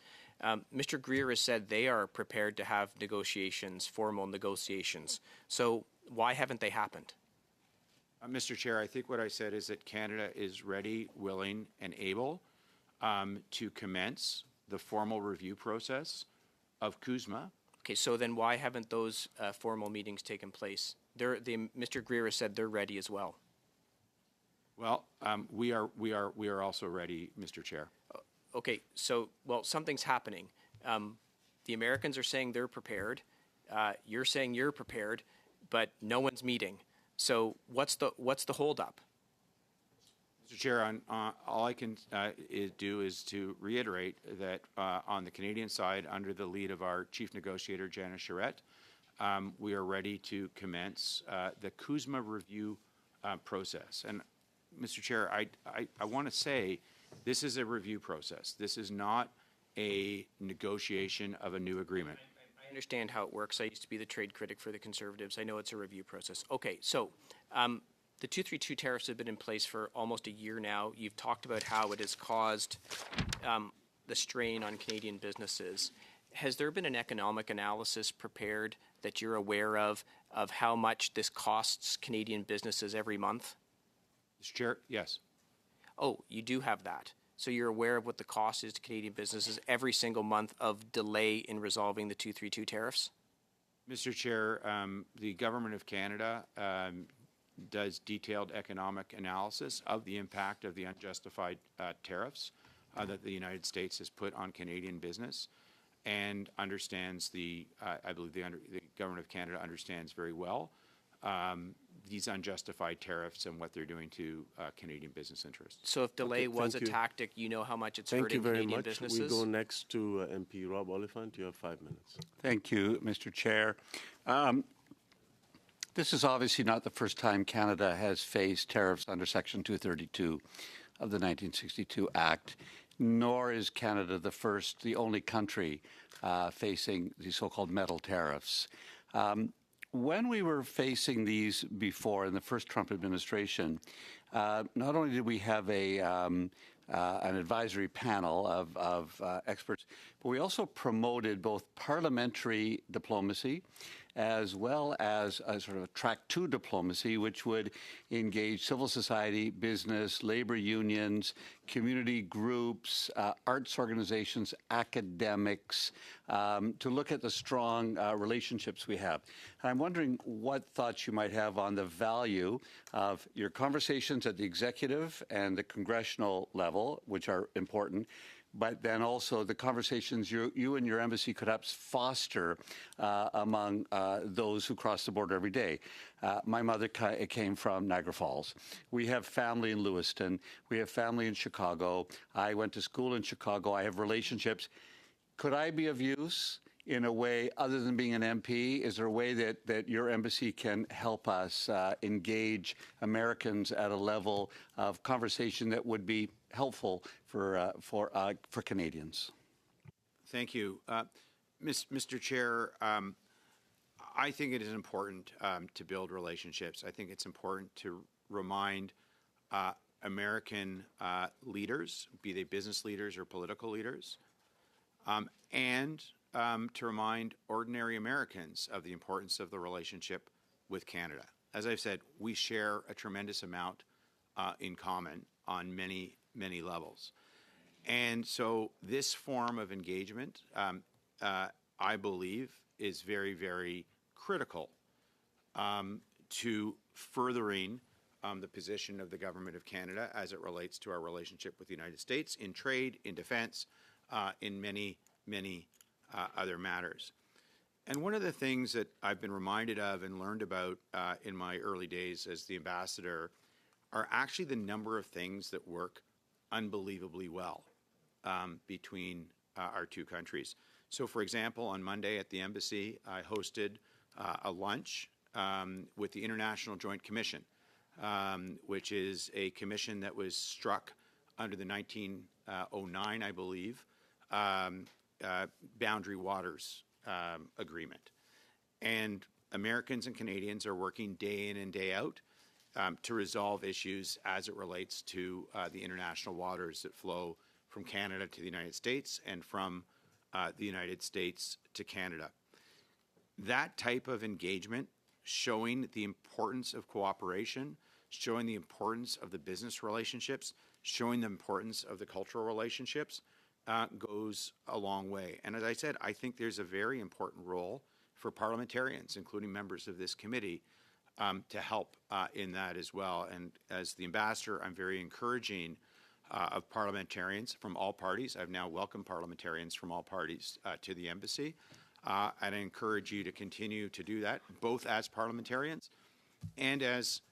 Mr. Greer has said they are prepared to have negotiations, formal negotiations. So why haven't they happened? Mr. Chair, I think what I said is that Canada is ready, willing, and able to commence the formal review process of CUSMA. Okay, so then why haven't those formal meetings taken place? Mr. Greer has said they're ready as well. Well, we are also ready, Mr. Chair. Okay, so, well, something's happening. The Americans are saying they're prepared. You're saying you're prepared, but no one's meeting. So what's the holdup? Mr. Chair, all I can do is to reiterate that on the Canadian side, under the lead of our Chief Negotiator, Janice Charette, we are ready to commence the CUSMA review process. And, Mr. Chair, I want to say this is a review process. This is not a negotiation of a new agreement. I understand how it works. I used to be the trade critic for the Conservatives. I know it's a review process. Okay, so the 232 tariffs have been in place for almost a year now. You've talked about how it has caused the strain on Canadian businesses. Has there been an economic analysis prepared that you're aware of how much this costs Canadian businesses every month? Mr. Chair, yes. Oh, you do have that. So you're aware of what the cost is to Canadian businesses every single month of delay in resolving the 232 tariffs? Mr. Chair, the Government of Canada does detailed economic analysis of the impact of the unjustified tariffs that the United States has put on Canadian business, and understands I believe the Government of Canada understands very well these unjustified tariffs and what they're doing to Canadian business interests. So if delay was a tactic, you know how much it's hurting Canadian businesses? We go next to MP Rob Oliphant. You have 5 minutes. Thank you, Mr. Chair. This is obviously not the first time Canada has faced tariffs under Section 232 of the 1962 Act, nor is Canada the only country facing the so-called metal tariffs. When we were facing these before in the first Trump administration, not only did we have an advisory panel of experts, but we also promoted both parliamentary diplomacy as well as a sort of track 2 diplomacy, which would engage civil society, business, labor unions, community groups, arts organizations, academics, to look at the strong relationships we have. And I'm wondering what thoughts you might have on the value of your conversations at the executive and the congressional level, which are important, but then also the conversations you and your embassy could perhaps foster among those who cross the border every day. My mother came from Niagara Falls. We have family in Lewiston. We have family in Chicago. I went to school in Chicago. I have relationships. Could I be of use in a way other than being an MP? Is there a way that your embassy can help us engage Americans at a level of conversation that would be helpful for Canadians? Thank you. Mr. Chair, I think it is important to build relationships. I think it's important to remind American leaders, be they business leaders or political leaders, and to remind ordinary Americans of the importance of the relationship with Canada. As I've said, we share a tremendous amount in common on many, many levels. And so this form of engagement, I believe, is very, very critical to furthering the position of the Government of Canada as it relates to our relationship with the United States in trade, in defense, in many, many other matters. And one of the things that I've been reminded of and learned about in my early days as the ambassador are actually the number of things that work unbelievably well between our two countries. So, for example, on Monday at the embassy, I hosted a lunch with the International Joint Commission, which is a commission that was struck under the 1909, I believe, Boundary Waters Agreement. And Americans and Canadians are working day in and day out to resolve issues as it relates to the international waters that flow from Canada to the United States and from the United States to Canada. That type of engagement, showing the importance of cooperation, showing the importance of the business relationships, showing the importance of the cultural relationships, goes a long way. And as I said, I think there's a very important role for parliamentarians, including members of this committee, to help in that as well. And as the ambassador, I'm very encouraging of parliamentarians from all parties. I've now welcomed parliamentarians from all parties to the embassy. And I encourage you to continue to do that, both as parliamentarians and as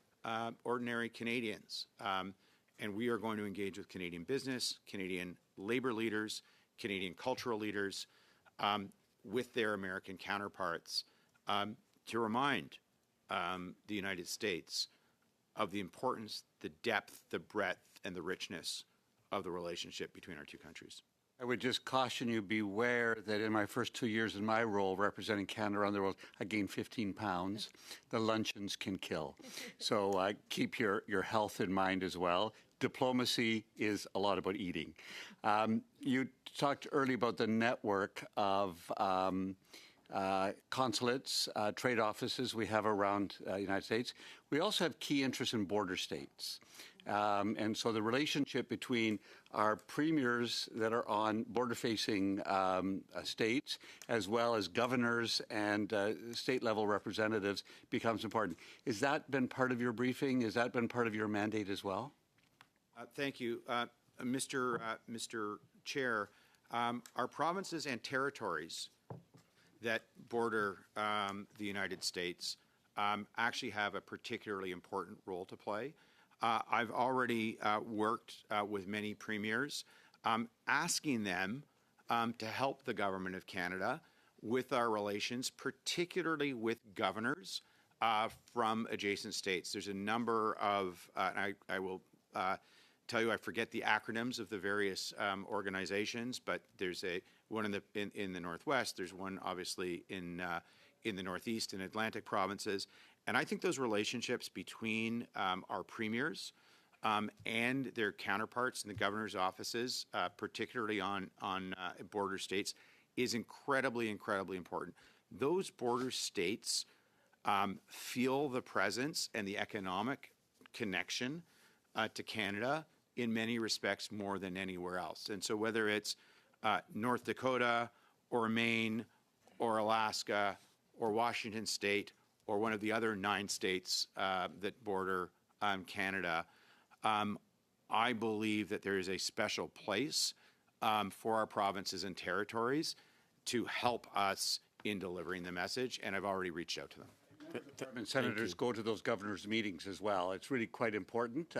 ordinary Canadians. And we are going to engage with Canadian business, Canadian labor leaders, Canadian cultural leaders, with their American counterparts to remind the United States of the importance, the depth, the breadth, and the richness of the relationship between our two countries. I would just caution you, beware that in my first 2 years in my role representing Canada around the world, I gained 15 pounds. The luncheons can kill. So keep your health in mind as well. Diplomacy is a lot about eating. You talked earlier about the network of consulates, trade offices we have around the United States. We also have key interests in border states. And so the relationship between our premiers that are on border-facing states, as well as governors and state-level representatives, becomes important. Has that been part of your briefing? Has that been part of your mandate as well? Thank you. Mr. Chair, our provinces and territories that border the United States actually have a particularly important role to play. I've already worked with many premiers, asking them to help the Government of Canada with our relations, particularly with governors from adjacent states. There's a number of, and I will tell you, I forget the acronyms of the various organizations, but there's one in the Northwest. There's one obviously in the Northeast and Atlantic provinces. And I think those relationships between our premiers and their counterparts in the governor's offices, particularly on border states, is incredibly, incredibly important. Those border states feel the presence and the economic connection to Canada in many respects more than anywhere else. And so whether it's North Dakota or Maine or Alaska or Washington State or one of the other 9 states that border Canada, I believe that there is a special place for our provinces and territories to help us in delivering the message, and I've already reached out to them. And senators go to those governors' meetings as well. It's really quite important.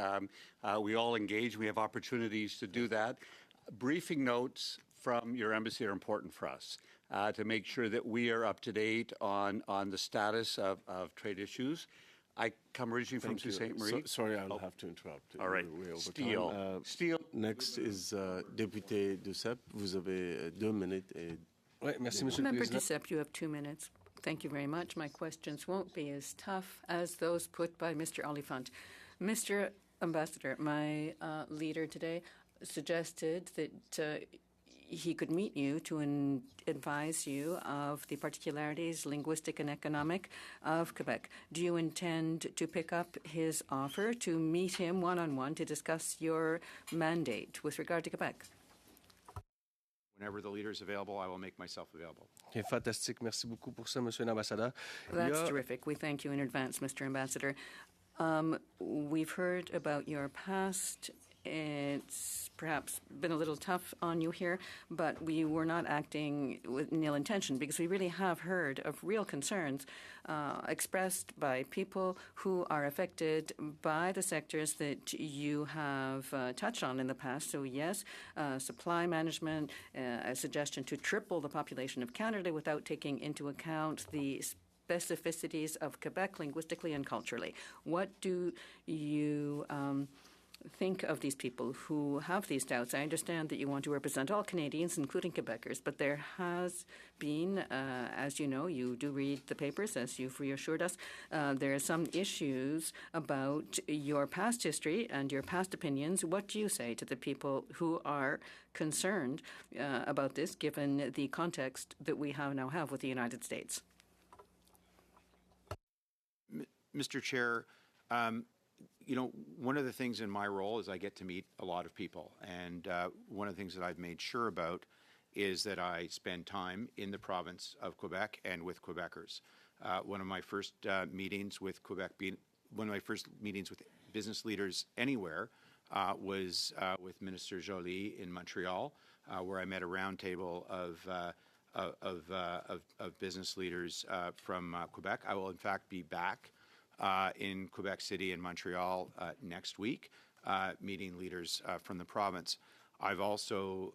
We all engage. We have opportunities to do that. Briefing notes from your embassy are important for us to make sure that we are up to date on the status of trade issues. I come originally from Sault Ste. Marie. Sorry, I'll have to interrupt. All right. Steele. Next is député Duceppe. Vous avez 2 minutes. Oui, merci, Monsieur le Member Président. Duceppe, you have 2 minutes. Thank you very much. My questions won't be as tough as those put by Mr. Oliphant. Mr. Ambassador, my leader today suggested that he could meet you to advise you of the particularities, linguistic and economic, of Quebec. Do you intend to pick up his offer to meet him one-on-one to discuss your mandate with regard to Quebec? Whenever the leader is available, I will make myself available. Okay, fantastique. Merci beaucoup pour ça, Monsieur l'Ambassadeur. That's terrific. We thank you in advance, Mr. Ambassador. We've heard about your past. It's perhaps been a little tough on you here, but we were not acting with nil intention because we really have heard of real concerns expressed by people who are affected by the sectors that you have touched on in the past. So yes, supply management, a suggestion to triple the population of Canada without taking into account the specificities of Quebec linguistically and culturally. What do you think of these people who have these doubts? I understand that you want to represent all Canadians, including Quebecers, but there has been, as you know, you do read the papers, as you've reassured us, there are some issues about your past history and your past opinions. What do you say to the people who are concerned about this, given the context that we now have with the United States? Mr. Chair, you know, one of the things in my role is I get to meet a lot of people. And one of the things that I've made sure about is that I spend time in the province of Quebec and with Quebecers. One of my first meetings with one of my first meetings with business leaders anywhere was with Minister Joly in Montreal, where I met a roundtable of business leaders from Quebec. I will, in fact, be back in Quebec City and Montreal next week, meeting leaders from the province. I've also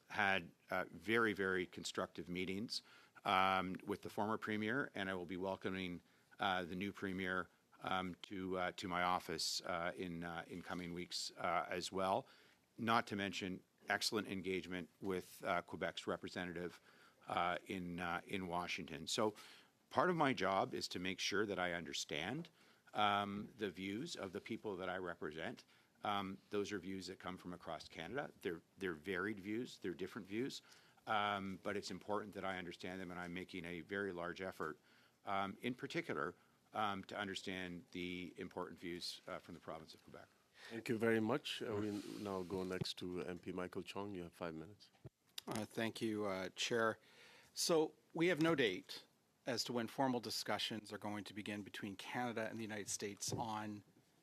had very, very constructive meetings with the former Premier, and I will be welcoming the new Premier to my office in coming weeks as well, not to mention excellent engagement with Quebec's representative in Washington. So part of my job is to make sure that I understand the views of the people that I represent. Those are views that come from across Canada. They're varied views, they're different views, but it's important that I understand them, and I'm making a very large effort, in particular, to understand the important views from the province of Quebec. Thank you very much. We now go next to MP Michael Chong. You have 5 minutes. Thank you, Chair. So we have no date as to when formal discussions are going to begin between Canada and the United States on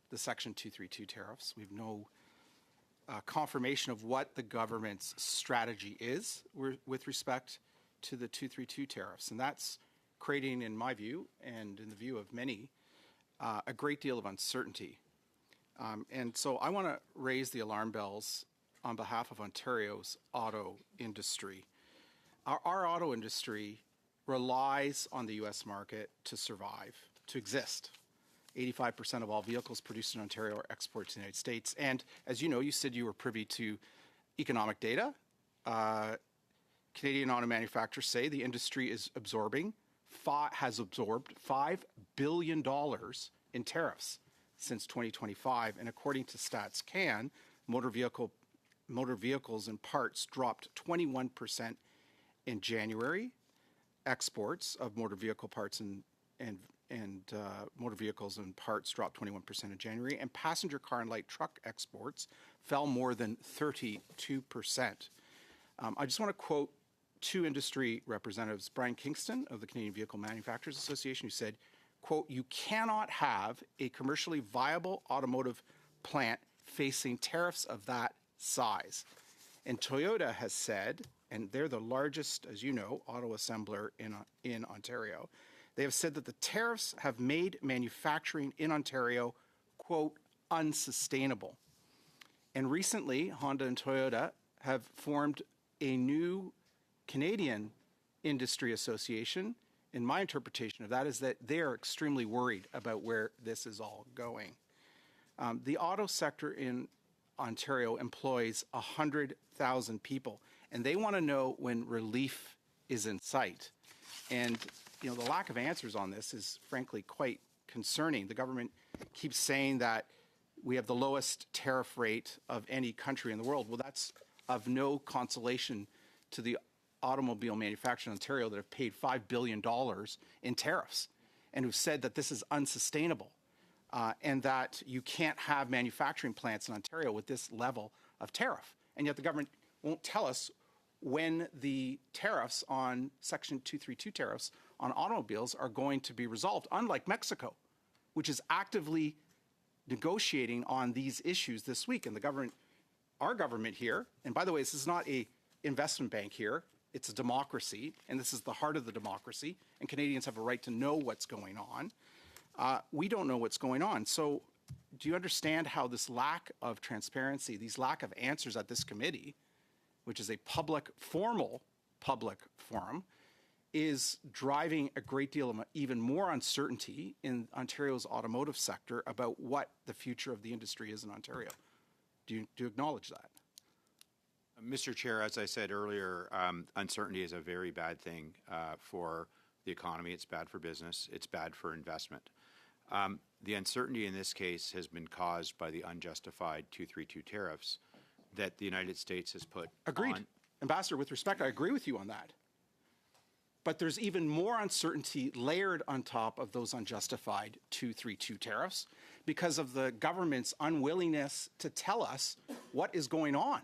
the Section 232 tariffs. We have no confirmation of what the government's strategy is with respect to the 232 tariffs. And that's creating, in my view, and in the view of many, a great deal of uncertainty. And so I want to raise the alarm bells on behalf of Ontario's auto industry. Our auto industry relies on the U.S. market to survive, to exist. 85% of all vehicles produced in Ontario are exported to the United States. And as you know, you said you were privy to economic data. Canadian auto manufacturers say the industry is has absorbed $5 billion in tariffs since 2025. And according to Stats Can, motor vehicles and parts dropped 21% in January. Exports of motor vehicle parts and motor vehicles and parts dropped 21% in January, and passenger car and light truck exports fell more than 32%. I just want to quote two industry representatives, Brian Kingston of the Canadian Vehicle Manufacturers Association, who said, quote, "You cannot have a commercially viable automotive plant facing tariffs of that size." And Toyota has said, and they're the largest, as you know, auto assembler in Ontario, they have said that the tariffs have made manufacturing in Ontario, quote, unsustainable. And recently, Honda and Toyota have formed a new Canadian industry association. And my interpretation of that is that they are extremely worried about where this is all going. The auto sector in Ontario employs 100,000 people, and they want to know when relief is in sight. And the lack of answers on this is frankly quite concerning. The government keeps saying that we have the lowest tariff rate of any country in the world. Well, that's of no consolation to the automobile manufacturers in Ontario that have paid $5 billion in tariffs and who've said that this is unsustainable and that you can't have manufacturing plants in Ontario with this level of tariff. And yet the government won't tell us when the tariffs on Section 232 tariffs on automobiles are going to be resolved, unlike Mexico, which is actively negotiating on these issues this week. And the government, our government here, and by the way, this is not a investment bank here, it's a democracy, and this is the heart of the democracy, and Canadians have a right to know what's going on. We don't know what's going on. So do you understand how this lack of transparency, these lack of answers at this committee, which is a formal public forum, is driving a great deal of even more uncertainty in Ontario's automotive sector about what the future of the industry is in Ontario? Do you acknowledge that? Mr. Chair, as I said earlier, uncertainty is a very bad thing for the economy. It's bad for business. It's bad for investment. The uncertainty in this case has been caused by the unjustified 232 tariffs that the United States has put Agreed. on. Ambassador, with respect, I agree with you on that. But there's even more uncertainty layered on top of those unjustified 232 tariffs because of the government's unwillingness to tell us what is going on.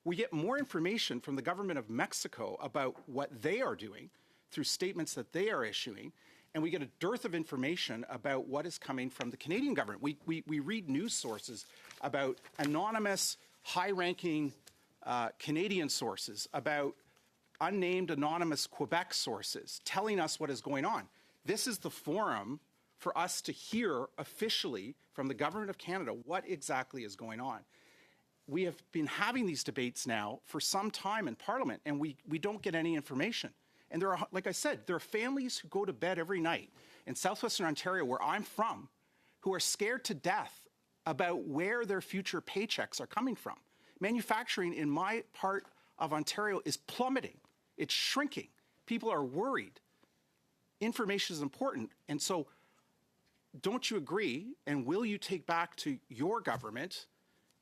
We get more information from the government of Mexico about what they are doing through statements that they are issuing, and we get a dearth of information about what is coming from the Canadian government. We read news sources about anonymous, high-ranking Canadian sources, about unnamed anonymous Quebec sources telling us what is going on. This is the forum for us to hear officially from the Government of Canada what exactly is going on. We have been having these debates now for some time in Parliament, and we don't get any information. And there are, like I said, there are families who go to bed every night in southwestern Ontario, where I'm from, who are scared to death about where their future paychecks are coming from. Manufacturing in my part of Ontario is plummeting. It's shrinking. People are worried. Information is important. And so don't you agree, and will you take back to your government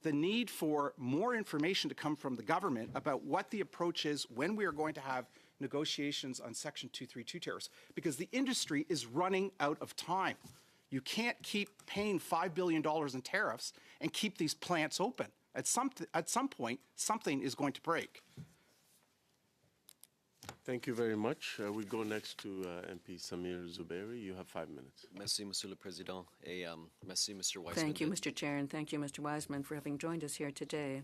the need for more information to come from the government about what the approach is when we are going to have negotiations on Section 232 tariffs? Because the industry is running out of time. You can't keep paying $5 billion in tariffs and keep these plants open. At some point, something is going to break. Thank you very much. We go next to MP Samir Zubairi. You have 5 minutes. Merci, Monsieur le Président, et merci, Mr. Weissman. Thank you, Mr. Chair, and thank you, Mr. Wiseman, for having joined us here today.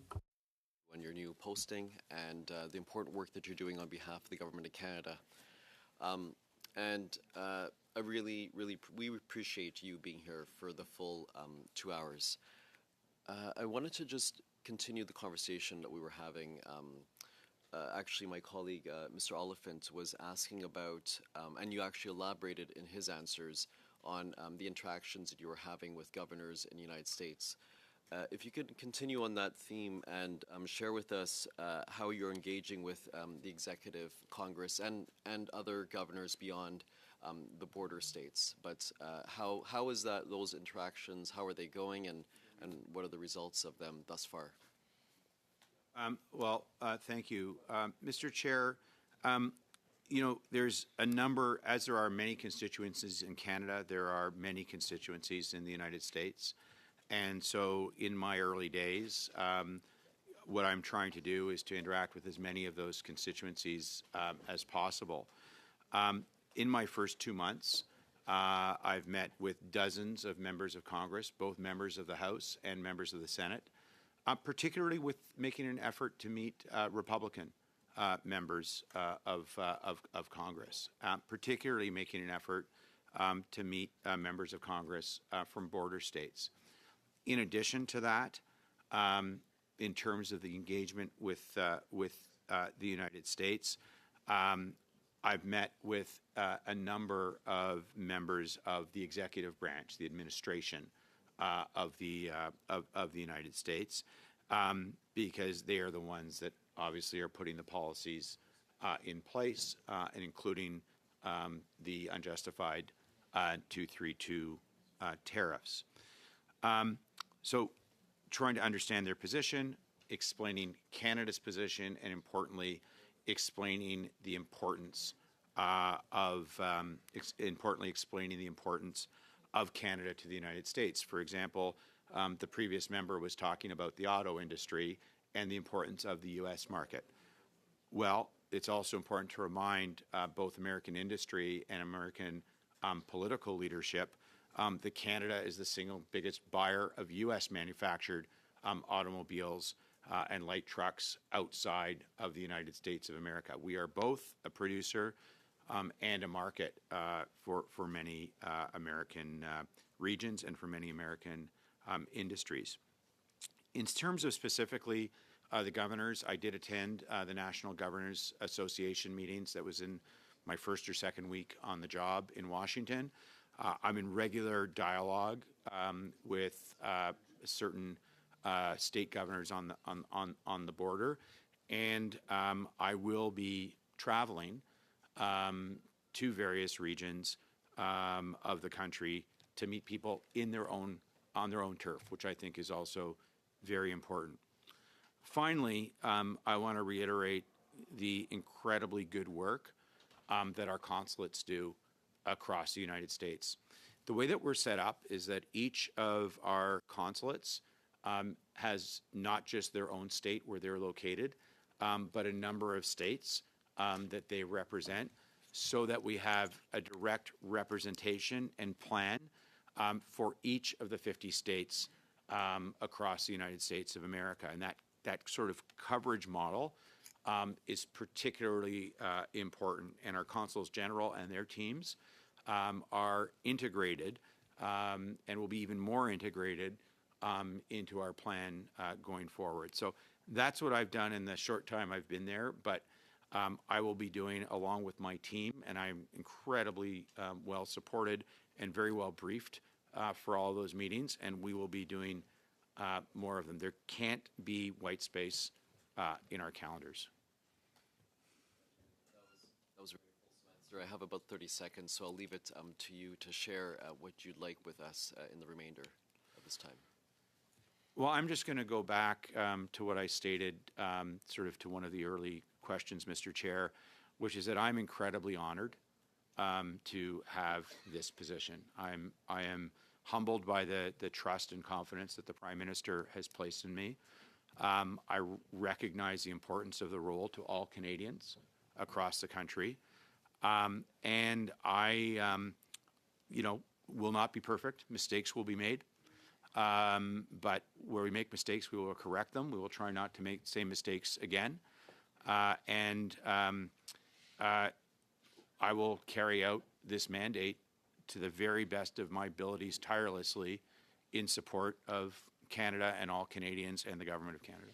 On your new posting and the important work that you're doing on behalf of the Government of Canada. We appreciate you being here for the full 2 hours. I wanted to just continue the conversation that we were having. Actually, my colleague, Mr. Oliphant, was asking about, and you actually elaborated in his answers on the interactions that you were having with governors in the United States. If you could continue on that theme and share with us how you're engaging with the Executive, Congress, and other governors beyond the border states. But how is that, those interactions, how are they going, and what are the results of them thus far? Thank you. Mr. Chair, there's a number, as there are many constituencies in Canada, there are many constituencies in the United States. And so in my early days, what I'm trying to do is to interact with as many of those constituencies as possible. In my first 2 months, I've met with dozens of members of Congress, both members of the House and members of the Senate, particularly with making an effort to meet Republican members of Congress, particularly making an effort to meet members of Congress from border states. In addition to that, in terms of the engagement with the United States, I've met with a number of members of the executive branch, the administration of the United States, because they are the ones that obviously are putting the policies in place, and including the unjustified 232 tariffs. So trying to understand their position, explaining Canada's position, and importantly, explaining the importance of Canada to the United States. For example, the previous member was talking about the auto industry and the importance of the U.S. market. Well, it's also important to remind both American industry and American political leadership that Canada is the single biggest buyer of U.S. manufactured automobiles and light trucks outside of the United States of America. We are both a producer and a market for many American regions and for many American industries. In terms of specifically the governors, I did attend the National Governors Association meetings. That was in my first or second week on the job in Washington. I'm in regular dialogue with certain state governors on the border, and I will be traveling to various regions of the country to meet people on their own turf, which I think is also very important. Finally, I want to reiterate the incredibly good work that our consulates do across the United States. The way that we're set up is that each of our consulates has not just their own state where they're located, but a number of states that they represent, so that we have a direct representation and plan for each of the 50 states across the United States of America. And that sort of coverage model is particularly important. And our consuls general and their teams are integrated and will be even more integrated into our plan going forward. So that's what I've done in the short time I've been there, but I will be doing along with my team, and I'm incredibly well supported and very well briefed for all those meetings, and we will be doing more of them. There can't be white space in our calendars. That was a very full answer. I have about 30 seconds, so I'll leave it to you to share what you'd like with us in the remainder of this time. Well, I'm just going to go back to what I stated, sort of to one of the early questions, Mr. Chair, which is that I'm incredibly honored to have this position. I am humbled by the trust and confidence that the Prime Minister has placed in me. I recognize the importance of the role to all Canadians across the country. And I, will not be perfect. Mistakes will be made. But where we make mistakes, we will correct them. We will try not to make the same mistakes again. And I will carry out this mandate to the very best of my abilities tirelessly in support of Canada and all Canadians and the Government of Canada.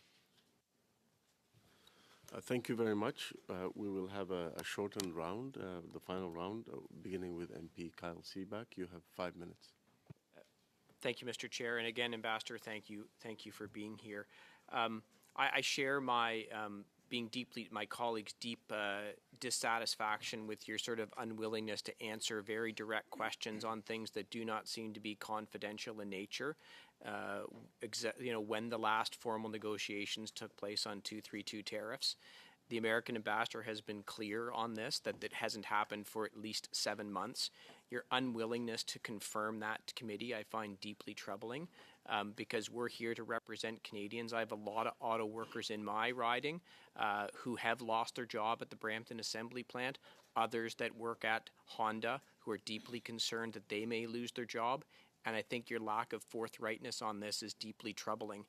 Thank you very much. We will have a shortened round, the final round, beginning with MP Kyle Seaback. You have 5 minutes. Thank you, Mr. Chair. And again, Ambassador, thank you for being here. I share my my colleagues' deep dissatisfaction with your sort of unwillingness to answer very direct questions on things that do not seem to be confidential in nature. When the last formal negotiations took place on 232 tariffs, the American ambassador has been clear on this, that it hasn't happened for at least 7 months. Your unwillingness to confirm that to committee I find deeply troubling, because we're here to represent Canadians. I have a lot of auto workers in my riding who have lost their job at the Brampton Assembly Plant, others that work at Honda who are deeply concerned that they may lose their job, and I think your lack of forthrightness on this is deeply troubling.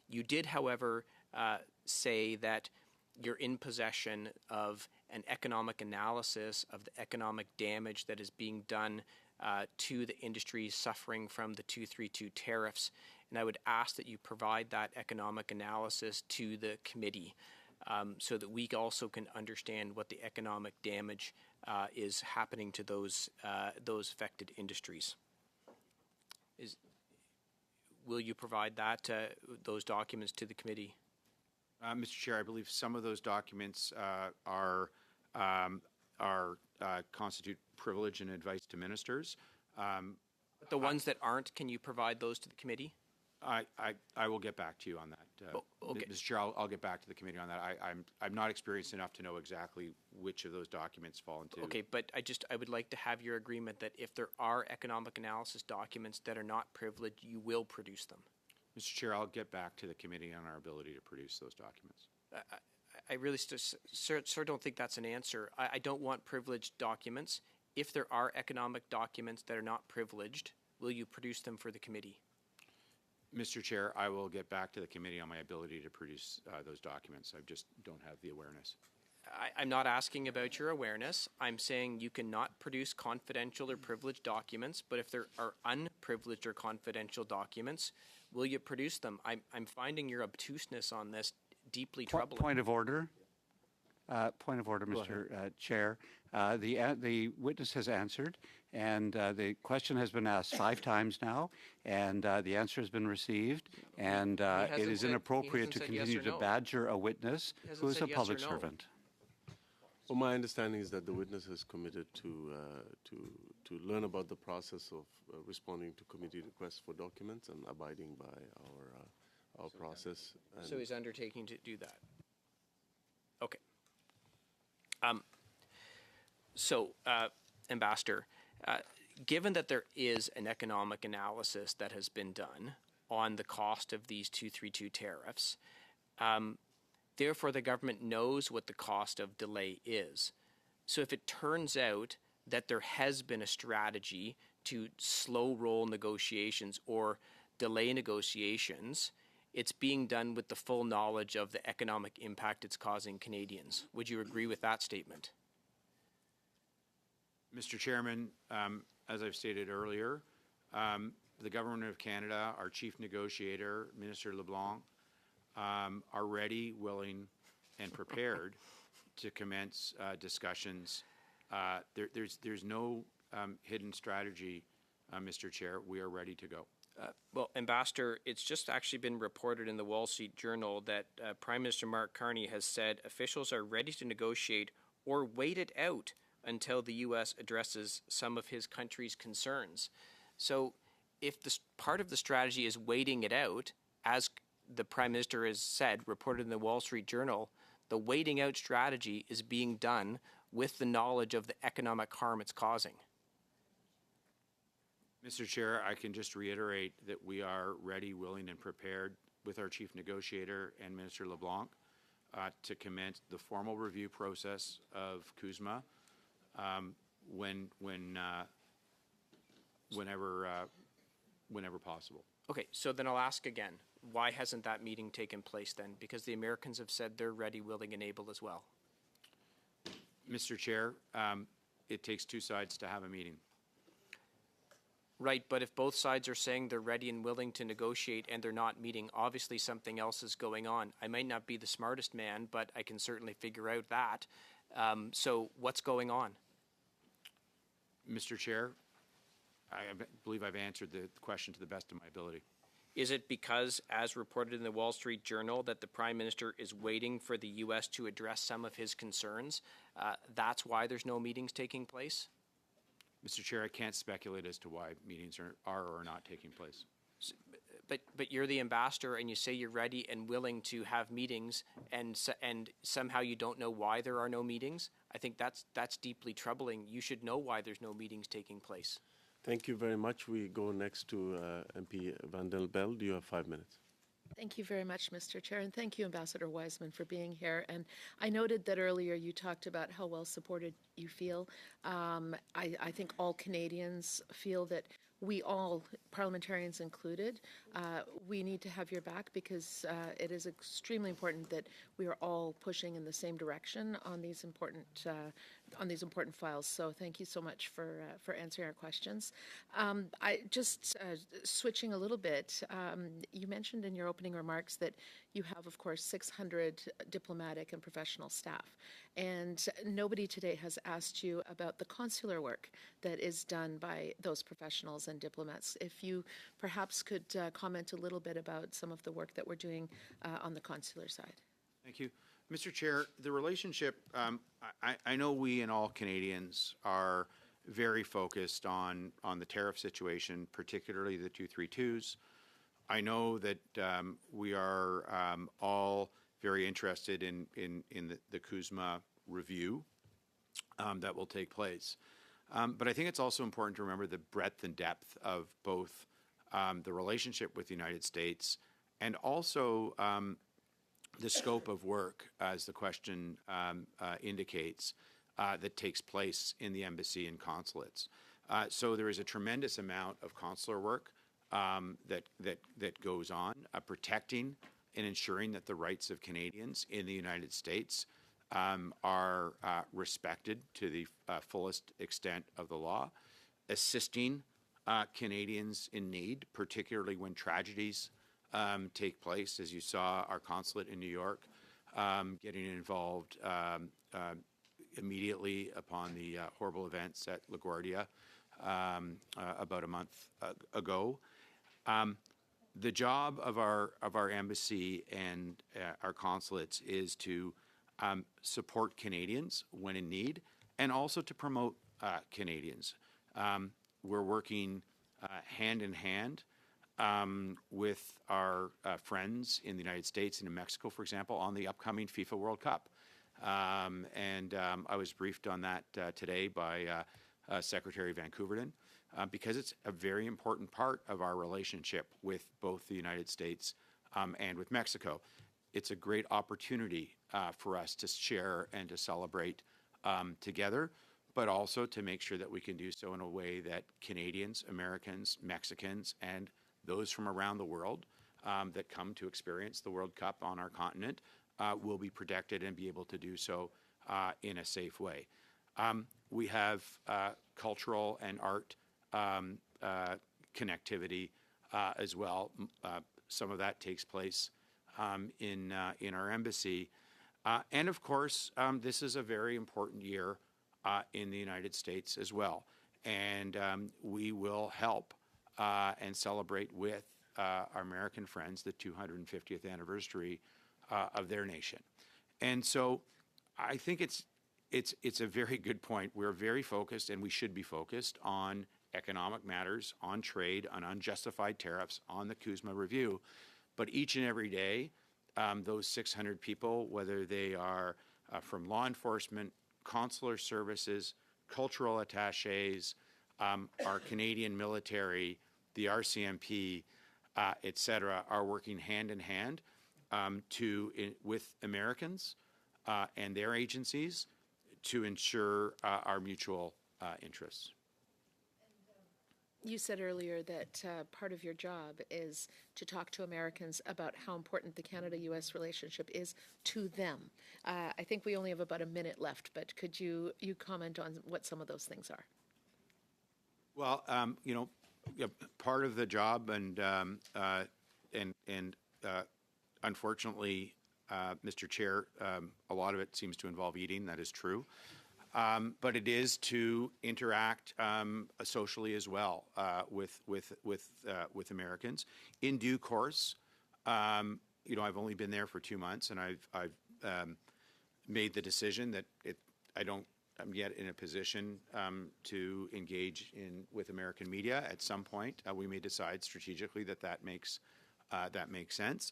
You did, however, say that you're in possession of an economic analysis of the economic damage that is being done to the industries suffering from the 232 tariffs. And I would ask that you provide that economic analysis to the committee so that we also can understand what the economic damage is happening to those affected industries. Will you provide those documents to the committee? Mr. Chair, I believe some of those documents are constitute privilege and advice to ministers. But the ones that aren't, can you provide those to the committee? I will get back to you on that. Okay. Mr. Chair, I'll get back to the committee on that. I'm not experienced enough to know exactly which of those documents fall into. Okay, but I would like to have your agreement that if there are economic analysis documents that are not privileged, you will produce them. Mr. Chair, I'll get back to the committee on our ability to produce those documents. I really, sir, don't think that's an answer. I don't want privileged documents. If there are economic documents that are not privileged, will you produce them for the committee? Mr. Chair, I will get back to the committee on my ability to produce those documents. I just don't have the awareness. I'm not asking about your awareness. I'm saying you cannot produce confidential or privileged documents, but if there are unprivileged or confidential documents, will you produce them? I'm finding your obtuseness on this deeply troubling. Point of order. Point of order, Mr. Chair. The witness has answered, and the question has been asked 5 times now, and the answer has been received, and it is inappropriate to continue to badger a witness who is a public servant. Well, my understanding is that the witness has committed to learn about the process of responding to committee requests for documents and abiding by our process. So he's undertaking to do that. Okay. Ambassador, given that there is an economic analysis that has been done on the cost of these 232 tariffs, therefore the government knows what the cost of delay is. So if it turns out that there has been a strategy to slow roll negotiations or delay negotiations, it's being done with the full knowledge of the economic impact it's causing Canadians. Would you agree with that statement? Mr. Chairman, as I've stated earlier, the Government of Canada, our Chief Negotiator, Minister LeBlanc, are ready, willing, and prepared to commence discussions. There's no hidden strategy, Mr. Chair. We are ready to go. Well, Ambassador, it's just actually been reported in the Wall Street Journal that Prime Minister Mark Carney has said officials are ready to negotiate or wait it out until the U.S. addresses some of his country's concerns. So if this part of the strategy is waiting it out, as the Prime Minister has said, reported in the Wall Street Journal, the waiting out strategy is being done with the knowledge of the economic harm it's causing. Mr. Chair, I can just reiterate that we are ready, willing, and prepared with our Chief Negotiator and Minister LeBlanc to commence the formal review process of CUSMA whenever possible. Okay, so then I'll ask again, why hasn't that meeting taken place then? Because the Americans have said they're ready, willing, and able as well. Mr. Chair, it takes 2 sides to have a meeting. Right, but if both sides are saying they're ready and willing to negotiate and they're not meeting, obviously something else is going on. I might not be the smartest man, but I can certainly figure out that. So what's going on? Mr. Chair, I believe I've answered the question to the best of my ability. Is it because, as reported in the Wall Street Journal, that the Prime Minister is waiting for the U.S. to address some of his concerns? That's why there's no meetings taking place? Mr. Chair, I can't speculate as to why meetings are or not taking place. But you're the ambassador, and you say you're ready and willing to have meetings, and somehow you don't know why there are no meetings. I think that's deeply troubling. You should know why there's no meetings taking place. Thank you very much. We go next to MP Van den Bell. Do you have 5 minutes? Thank you very much, Mr. Chair, and thank you, Ambassador Wiseman, for being here. And I noted that earlier you talked about how well supported you feel. I think all Canadians feel that we all, parliamentarians included, we need to have your back because it is extremely important that we are all pushing in the same direction on these important files. So thank you so much for answering our questions. I just switching a little bit. You mentioned in your opening remarks that you have, of course, 600 diplomatic and professional staff, and nobody today has asked you about the consular work that is done by those professionals and diplomats. If you perhaps could comment a little bit about some of the work that we're doing on the consular side. Thank you. Mr. Chair, the relationship, I know we and all Canadians are very focused on the tariff situation, particularly the 232s. I know that we are all very interested in the CUSMA review that will take place. But I think it's also important to remember the breadth and depth of both the relationship with the United States and also the scope of work, as the question indicates, that takes place in the embassy and consulates. So there is a tremendous amount of consular work that goes on, protecting and ensuring that the rights of Canadians in the United States are respected to the fullest extent of the law, assisting Canadians in need, particularly when tragedies take place, as you saw our consulate in New York getting involved immediately upon the horrible events at LaGuardia about a month ago. The job of our embassy and our consulates is to support Canadians when in need, and also to promote Canadians. We're working hand in hand with our friends in the United States and in Mexico, for example, on the upcoming FIFA World Cup. And I was briefed on that today by Secretary Van Couverden, because it's a very important part of our relationship with both the United States and with Mexico. It's a great opportunity for us to share and to celebrate together, but also to make sure that we can do so in a way that Canadians, Americans, Mexicans, and those from around the world that come to experience the World Cup on our continent will be protected and be able to do so in a safe way. We have cultural and art connectivity as well. Some of that takes place in our embassy. And of course, this is a very important year in the United States as well. And we will help and celebrate with our American friends the 250th anniversary of their nation. And so I think it's a very good point. We're very focused, and we should be focused on economic matters, on trade, on unjustified tariffs, on the CUSMA review. But each and every day, those 600 people, whether they are from law enforcement, consular services, cultural attachés, our Canadian military, the RCMP, et cetera, are working hand in hand with Americans and their agencies to ensure our mutual interests. You said earlier that part of your job is to talk to Americans about how important the Canada-U.S. relationship is to them. I think we only have about a minute left, but could you comment on what some of those things are? Well, part of the job, and unfortunately, Mr. Chair, a lot of it seems to involve eating. That is true. But it is to interact socially as well with Americans. In due course, I've only been there for 2 months, and I've made the decision that I'm yet in a position to engage with American media. At some point, we may decide strategically that makes sense.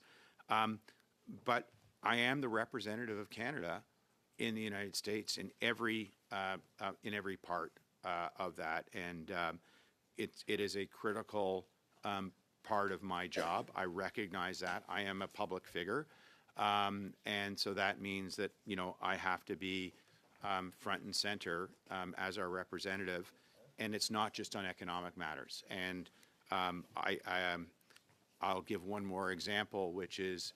But I am the representative of Canada in the United States in every part of that, and it is a critical part of my job. I recognize that. I am a public figure, and so that means that I have to be front and center as our representative, and it's not just on economic matters. And I'll give one more example, which is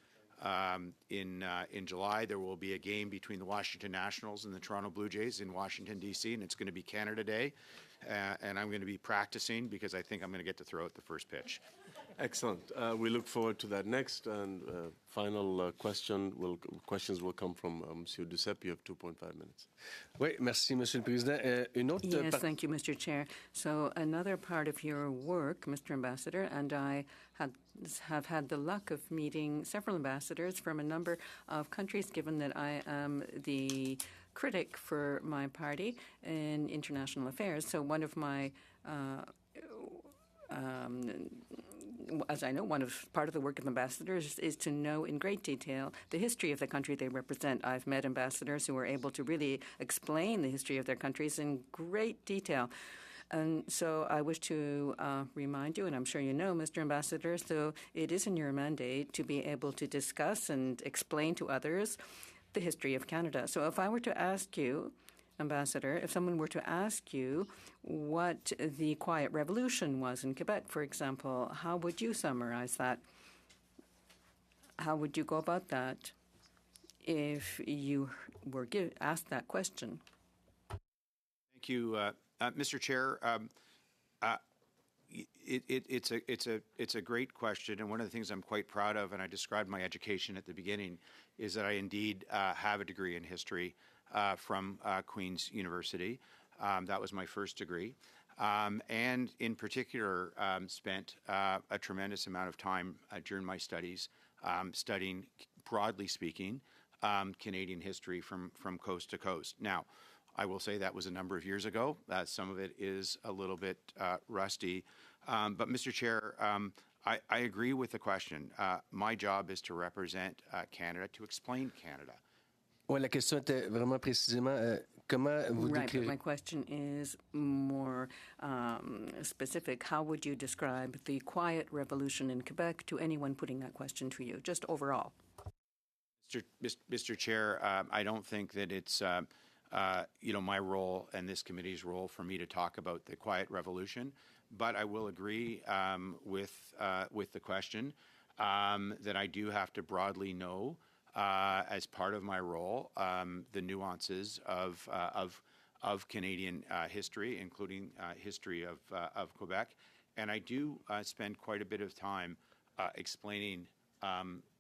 in July there will be a game between the Washington Nationals and the Toronto Blue Jays in Washington, D.C., and it's going to be Canada Day, and I'm going to be practicing because I think I'm going to get to throw out the first pitch. Excellent. We look forward to that next. And final questions will come from Monsieur Duceppe. You have 2.5 minutes. Oui, merci, Monsieur le Président. Une autre Yes, thank you, Mr. Chair. So another part of your work, Mr. Ambassador, and I have had the luck of meeting several ambassadors from a number of countries, given that I am the critic for my party in international affairs. So one of my as I know, part of the work of ambassadors is to know in great detail the history of the country they represent. I've met ambassadors who are able to really explain the history of their countries in great detail. And so I wish to remind you, and I'm sure you know, Mr. Ambassador, so it is in your mandate to be able to discuss and explain to others the history of Canada. So if I were to ask you, Ambassador, if someone were to ask you what the Quiet Revolution was in Quebec, for example, how would you summarize that? How would you go about that if you were asked that question? Thank you, Mr. Chair. It's a great question, and one of the things I'm quite proud of, and I described my education at the beginning, is that I indeed have a degree in history from Queen's University. That was my first degree, and in particular spent a tremendous amount of time during my studies studying, broadly speaking, Canadian history from coast to coast. Now, I will say that was a number of years ago. Some of it is a little bit rusty. But, Mr. Chair, I agree with the question. My job is to represent Canada, to explain Canada. Oui, la question était vraiment précisément comment vous Right, but décrirez... my question is more specific. How would you describe the Quiet Revolution in Quebec to anyone putting that question to you, just overall? Mr. Chair, I don't think that it's my role and this committee's role for me to talk about the Quiet Revolution, but I will agree with the question that I do have to broadly know, as part of my role, the nuances of Canadian history, including history of Quebec, and I do spend quite a bit of time explaining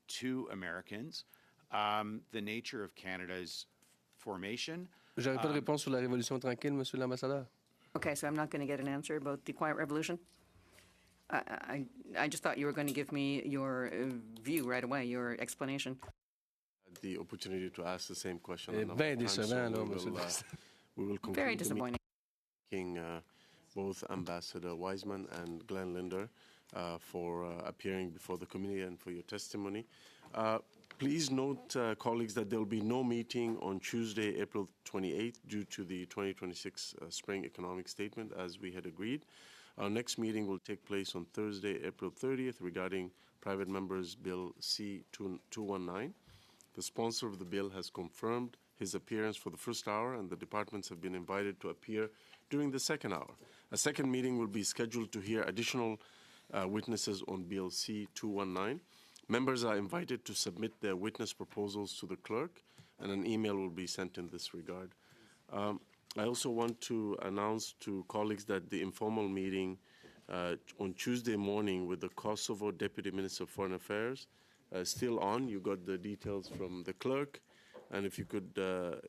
to Americans the nature of Canada's formation. J'aurais pas de réponse sur la Révolution tranquille, Monsieur l'Ambassadeur. Okay, so I'm not going to get an answer about the Quiet Revolution? I just thought you were going to give me your view right away, your explanation. The opportunity to ask the same question. Bien décevant, non, Monsieur le Président. We will conclude Very disappointing. Both Ambassador Wiseman and Glenn Linder for appearing before the committee and for your testimony. Please note, colleagues, that there will be no meeting on Tuesday, April 28th, due to the 2026 Spring Economic Statement, as we had agreed. Our next meeting will take place on Thursday, April 30th, regarding Private Members Bill C-219. The sponsor of the bill has confirmed his appearance for the first hour, and the departments have been invited to appear during the second hour. A second meeting will be scheduled to hear additional witnesses on Bill C-219. Members are invited to submit their witness proposals to the clerk, and an email will be sent in this regard. I also want to announce to colleagues that the informal meeting on Tuesday morning with the Kosovo Deputy Minister of Foreign Affairs is still on. You got the details from the clerk, and if you could, the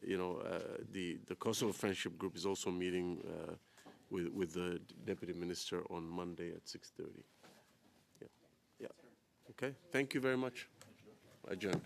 Kosovo Friendship Group is also meeting with the Deputy Minister on Monday at 6:30. Yeah. Okay. Thank you very much. Adjourned.